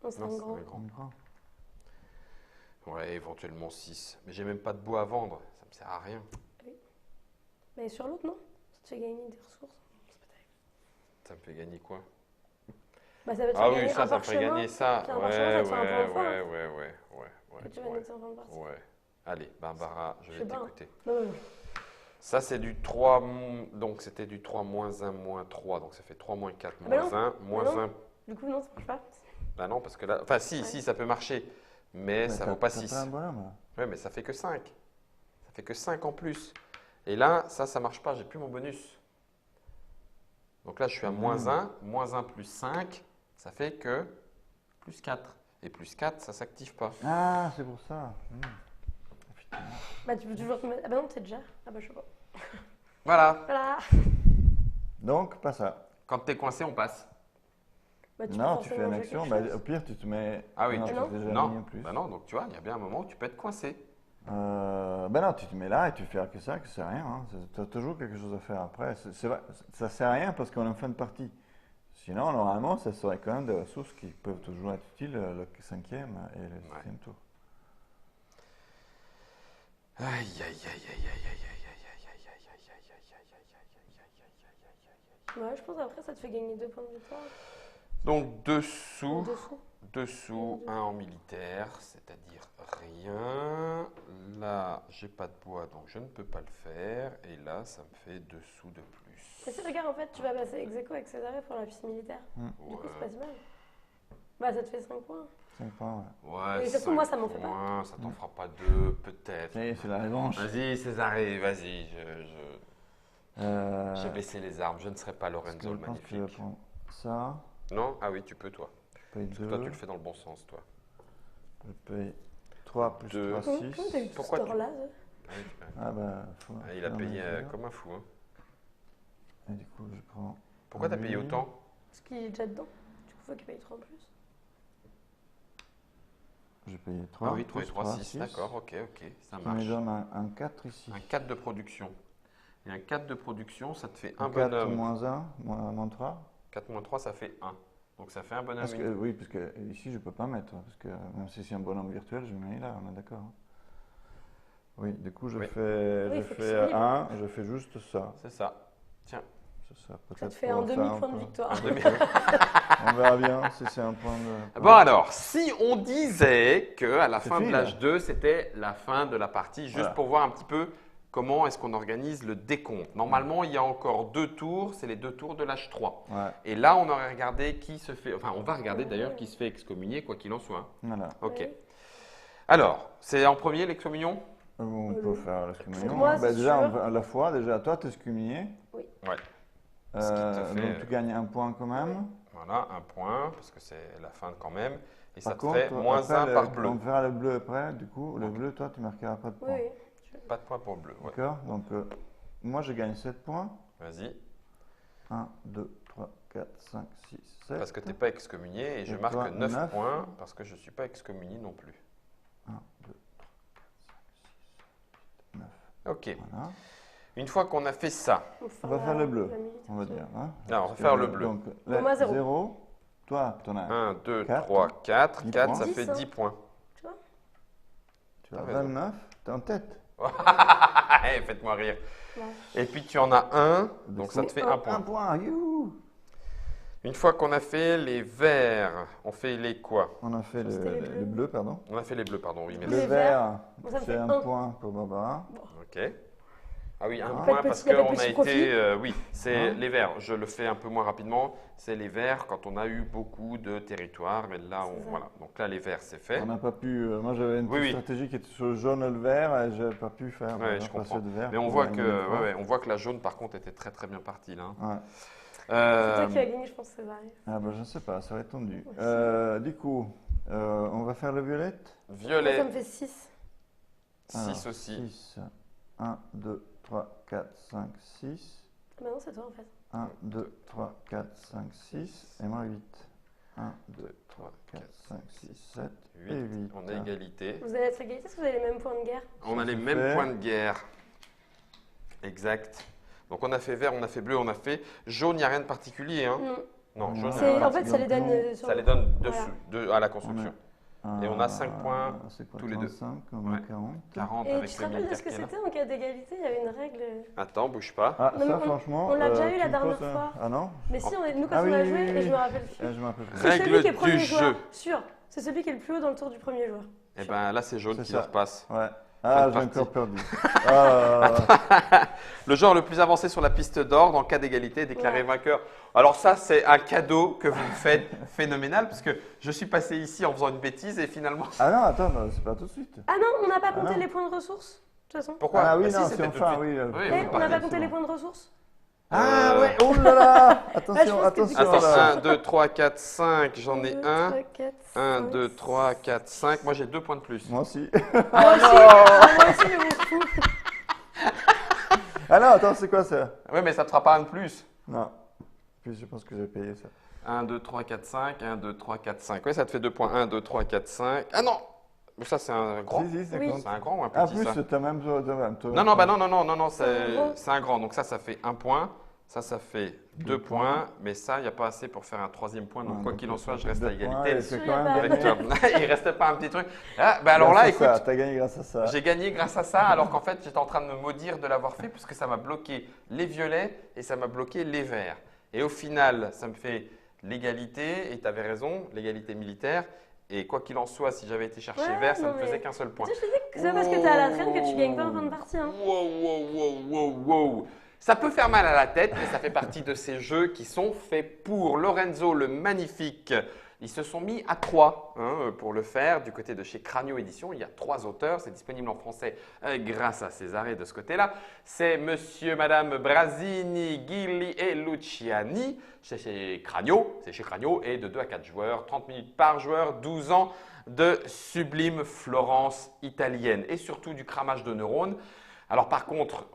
non, c'est Non, un c'est grand. un grand. Un grand. Ouais, éventuellement 6. Mais j'ai même pas de bois à vendre. Ça me sert à rien. Mais sur l'autre, non? Ça te fait gagner des ressources. C'est pas terrible. Ça me fait gagner quoi? Bah, ça va te Ah faire oui, gagner ça un me fait parchemin. gagner ça. puis un Ouais, parchemin, ça te fait un ouais, point fort. ouais. Que tu vas Ouais. noter en fin de partie. Ouais. Allez, Barbara, je Je vais sais pas, hein. t'écouter. Non. Ça, c'est du 3, donc c'était du 3 moins 1 moins 3, donc ça fait 3 moins 4 Ah bah moins non. 1, moins non. 1. Du coup, non, ça marche pas. Bah non, parce que là, enfin si, Ouais. si, ça peut marcher, mais ça vaut pas 6. T'as un bonhomme là. Ouais, mais ça fait que 5. Ça fait que 5 en plus. Et là, ça marche pas, j'ai plus mon bonus. Donc là, je suis à moins 1 plus 5, ça fait que plus 4. Et plus 4, ça s'active pas. Ah, c'est pour ça. Bah, tu peux toujours te mettre. Ah, bah non, t'es déjà. Ah, bah, je sais pas. Voilà, Voilà. Donc, pas ça. quand t'es coincé, on passe. Bah, peux Non, tu forcément fais une jouer action, quelque bah, chose. au pire, tu te mets. Ah oui, non, tu tu non. fais déjà Non, mis en plus. bah non, donc tu vois, il y a bien un moment où tu peux être coincé. Ben non, tu te mets là et tu fais que ça, que c'est rien. Hein. Tu as toujours quelque chose à faire après. C'est vrai, ça sert à rien parce qu'on est en fin de partie. Sinon, normalement, ça serait quand même des ressources qui peuvent toujours être utiles le 5e et le 6e tour. Aïe, aïe, aïe, aïe, aïe, aïe, aïe, aïe, Ouais, je pense après, ça te fait gagner 2 points de victoire. donc dessous, Dessous. un en militaire, c'est-à-dire rien. Là, j'ai pas de bois, donc je ne peux pas le faire. Et là, ça me fait dessous de plus. Et si, regarde, en fait, tu vas passer ex aequo avec Césarée pour la piste militaire. Du coup, c'est pas Ouais, si mal. Bah, ça te fait 5 points. 5 points, ouais. ouais, Et surtout, 5 moi, ça m'en fait pas. points, ça t'en fera pas 2, peut-être. Ça y est, c'est la revanche. Vas-y, Césarée, vas-y. Euh, J'ai baissé les armes, je ne serai pas parce que Lorenzo je le pense que je vais magnifique. prendre ça. Non? Ah oui, tu peux, toi. Je paye Parce que 2. toi, tu le fais dans le bon sens, toi. Je paye 3 plus Deux. 3, Comment 6. t'as eu tout Pourquoi ce tu- temps-là Ah bah, Ah, il a non, payé mais comme un fou. Hein. Et du coup, je prends. Pourquoi t'as payé lui. autant? Parce qu'il est déjà dedans. Du coup, faut qu'il paye 3 en plus. J'ai payé 3. Ah oui, 3 et 3, 6, d'accord, ok, ça Ça me marche. donne un 4 ici. Un 4 de production. Et un 4 de production, ça te fait Un un 4 bonhomme. moins 1, moins 3. 4 moins 3, ça fait 1. Donc ça fait un bonhomme. Parce que, oui, parce que ici, je peux pas mettre. Parce que même si c'est un bonhomme virtuel, je le mets là, on est d'accord. Hein. Oui, du coup, je Oui. fais, Oui, je faut fais qu'il s'équilibre. 1, je fais juste ça. C'est ça. Tiens. C'est ça, Ça peut-être te fait pour un faire demi-point de peu. victoire. Un demi- On verra bien si c'est un point de. Bon alors, si on disait que à la C'est fin de fini, l'âge là. 2, c'était la fin de la partie, juste Voilà. pour voir un petit peu comment est-ce qu'on organise le décompte. Normalement, il y a encore 2 tours, c'est les 2 tours de l'âge 3. Ouais, Et là, on aurait regardé qui se fait, enfin on va regarder d'ailleurs qui se fait excommunier, quoi qu'il en soit. voilà. Ok. Ouais. Alors, c'est en premier l'excommunion? On peut faire l'excommunion. Moi, c'est Déjà, sûr. à la fois, déjà, toi, tu es excommunié. Ouais. Ce qui te fait, Donc, tu gagnes un point quand même. Voilà, un point, parce que c'est la fin quand même. Et ça Par te contre, fait moins après, 1 par bleu. On verra le bleu après. Du coup, le bleu, toi, tu marqueras pas de Oui, points. oui. Pas de point pour bleu. Ouais. D'accord. Donc, moi, je gagne 7 points. Vas-y. 1, 2, 3, 4, 5, 6, 7. Parce que tu n'es pas excommunié et je Et marque toi, 9 9. points parce que je ne suis pas excommunié non plus. 1, 2, 3, 4, 5, 6, 7, 9. Ok. Voilà. Une fois qu'on a fait ça, On va faire le bleu, la militaire. on va dire. Hein. Alors, on va Parce faire que, le bleu. Donc, Pour moi, 0. 0. Toi, tu en as 1, 2, 4, 3, 4. 10 4, points. ça 10, fait hein. 10 points. Tu vois Tu as T'as raison. 29, tu es en tête. Eh, faites-moi rire. Ouais. Et puis tu en as un, Du donc coup, ça te fait 1 point. Un point, youhou. Une fois qu'on a fait les verts, on fait les quoi? On a fait C'était les le bleus. bleu, pardon. On a fait les bleus, pardon, oui, Le merci. Les vert, Bon, ça me c'est fait un un. point pour Barbara. Ok. Ah oui, un Ah. point Pas de parce petit- y a pas de qu'on a petit été. profit. Oui, c'est Ah. les verts. Je le fais un peu moins rapidement. C'est les verts quand on a eu beaucoup de territoires. Mais là, C'est ça. voilà. Donc là, les verts, c'est fait. On n'a pas pu. Moi, j'avais une Oui, oui. stratégie qui était sur le jaune et le vert et je n'avais pas pu faire. Ouais, passer je comprends. de vert Mais on pour voit gagner que, les points. on voit que la jaune, par contre, était très très bien partie là. Ouais. C'est toi qui as gagné, je pense, César. Ah bah, je ne sais pas, ça va être tendu. Ouais, Du coup, on va faire le violet. Moi, Violet, ça me fait 6. 6 aussi. 6. 1, 2, 3, 4, 5, 6. Bah non, c'est toi en fait. 1, 2, 3, 4, 5, 6. Et moi 8. 1, 2, 3, 4, 5, 6, 7 et 8. On a égalité. Vous allez être égalité parce que vous avez les mêmes points de guerre. On a les mêmes fait. points de guerre. Exact. Donc on a fait vert, on a fait bleu, on a fait jaune, il n'y a rien de particulier. Hein. Non. Non, jaune, C'est- il y a rien de En fait, ça les donne sur Ça le- les donne Voilà. dessus, à la construction. Et on a 5 points c'est quoi, tous les deux. 35, on a Ouais. 40. 40 Et avec tu te le rappelles de militaire ce que qui est là. c'était en cas d'égalité? Il y avait une règle. Attends, bouge pas. Ah, Non, mais ça, on- franchement. on l'a déjà eu tu la me dernière poses un- fois. Ah non Mais si, nous quand Ah on oui, a oui, joué, oui, et oui. je me rappelle plus. Je me rappelle plus. C'est Règle celui qui est premier du joueur, jeu. sûr. C'est celui qui est le plus haut dans le tour du premier joueur. Et ben là, c'est jaune C'est qui ça. leur passe. Ouais. Fin Ah, de j'ai partie. encore perdu. Ah, Le joueur le plus avancé sur la piste d'or, dans le cas d'égalité, est déclaré Ouais. vainqueur. Alors ça, c'est un cadeau que vous me faites phénoménal, parce que je suis passé ici en faisant une bêtise et finalement… ah non, attends, non, c'est pas tout de suite. Ah non, on n'a pas Ah compté non. les points de ressources, de toute façon. Pourquoi Ah oui, Bah si, non, c'était c'est tout de enfin, suite. oui. Oui, Eh, oui, on n'a pareil, pas compté c'est les bon. points de ressources? Ah ouais, oh là là je Attention, pense que attention tu- Attends, là. 1, 2, 3, 4, 5, j'en ai 1. 3, 4, 1, 2, 3, 4, 5. Moi, j'ai 2 points de plus. Moi aussi. Moi aussi, mais on se fout. Ah non, attends, c'est quoi ça? Oui, mais ça ne te fera pas un de plus. Non. Puis je pense que j'ai payé ça. 1, 2, 3, 4, 5. 1, 2, 3, 4, 5. Oui, ça te fait 2 points. 1, 2, 3, 4, 5. Ah non Mais ça, c'est un grand. Si, ça Oui. compte. C'est un grand ou un Ah, petit, plus, ça t'as même. Non, non, bah non, non, non, non, non, C'est un grand. c'est un grand. Donc ça fait 1 point. Ça fait 2 Deux points. points. Mais ça, il n'y a pas assez pour faire un 3e point. Donc Ouais, quoi donc, qu'il en soit, je ça reste fait à deux points, égalité et c'est Sûr, quand y a même pas- avec gagné. toi. Il restait pas un petit truc. Ah, bah alors là, Grâce à écoute, ça, t'as gagné grâce à ça. j'ai gagné grâce à ça, alors qu'en fait, j'étais en train de me maudire de l'avoir fait puisque ça m'a bloqué les violets et ça m'a bloqué les verts. Et au final, ça me fait l'égalité, et tu avais raison, l'égalité militaire. Et quoi qu'il en soit, si j'avais été chercher Ouais, vert, ça non, ne mais- faisait qu'un seul point. Tu sais, je te dis que c'est pas parce que t'es à la traîne que tu gagnes pas en fin de partie. Hein. Wow, wow, wow, wow, wow. Ça peut faire mal à la tête, mais ça fait partie de ces jeux qui sont faits pour Lorenzo le Magnifique. Ils se sont mis à 3 pour le faire. Du côté de chez Cranio Édition, il y a 3 auteurs. C'est disponible en français grâce à Césaré de ce côté-là. C'est Monsieur, Madame Brasini, Gilli et Luciani. C'est chez Cranio. C'est chez Cranio et de 2 à 4 joueurs, 30 minutes par joueur, 12 ans de sublime Florence italienne et surtout du cramage de neurones. Alors par contre,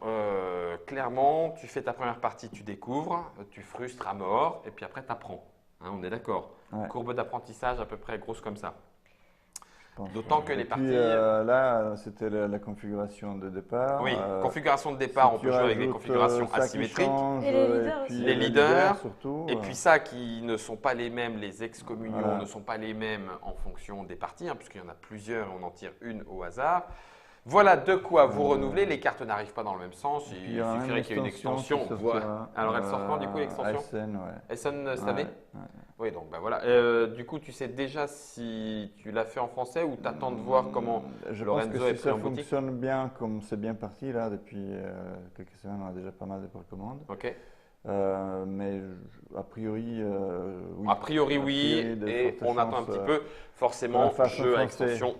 clairement, tu fais ta première partie, tu découvres, tu frustres à mort et puis après tu apprends. On est d'accord. Ouais. Courbe d'apprentissage à peu près grosse comme ça. Je pense. D'autant que Et les puis, parties… là, c'était la configuration de départ. oui, configuration de départ, on peut jouer avec des configurations asymétriques. Et les leaders aussi. Les leaders, surtout. Et puis ça, qui ne sont pas les mêmes, les excommunions Voilà. ne sont pas les mêmes en fonction des parties, puisqu'il y en a plusieurs, on en tire une au hasard. Voilà de quoi vous renouveler. Les cartes n'arrivent pas dans le même sens. Puis, Il y a même suffirait qu'il y ait une extension. qui Voilà. sortira, Alors elle sort quand du coup l'extension Essen, ouais. Elle sonne cette Ouais, année ouais. Oui, donc ben voilà. Du coup, tu sais déjà si tu l'as fait en français ou tu attends de voir comment Je Lorenzo pense que est si pris ça en boutique. fonctionne bien, comme c'est bien parti là, depuis quelques semaines, on a déjà pas mal de précommandes. Ok. Mais a priori, oui. A priori, oui. priori, de Et fortes on attend un chances, petit peu. Forcément, la façon jeu à français. extension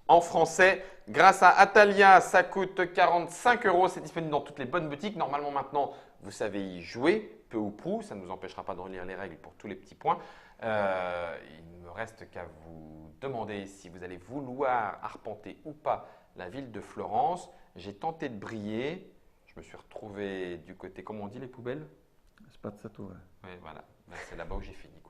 en français. Grâce à Atalia, ça coûte 45 €. C'est disponible dans toutes les bonnes boutiques. Normalement, maintenant, vous savez y jouer, peu ou prou. Ça ne nous empêchera pas de relire les règles pour tous les petits points. Il ne me reste qu'à vous demander si vous allez vouloir arpenter ou pas la ville de Florence. J'ai tenté de briller. Je me suis retrouvé du côté, comment on dit, les poubelles? C'est pas de ça tout. Ouais. Oui, voilà. Ben, c'est là-bas où j'ai fini, quoi.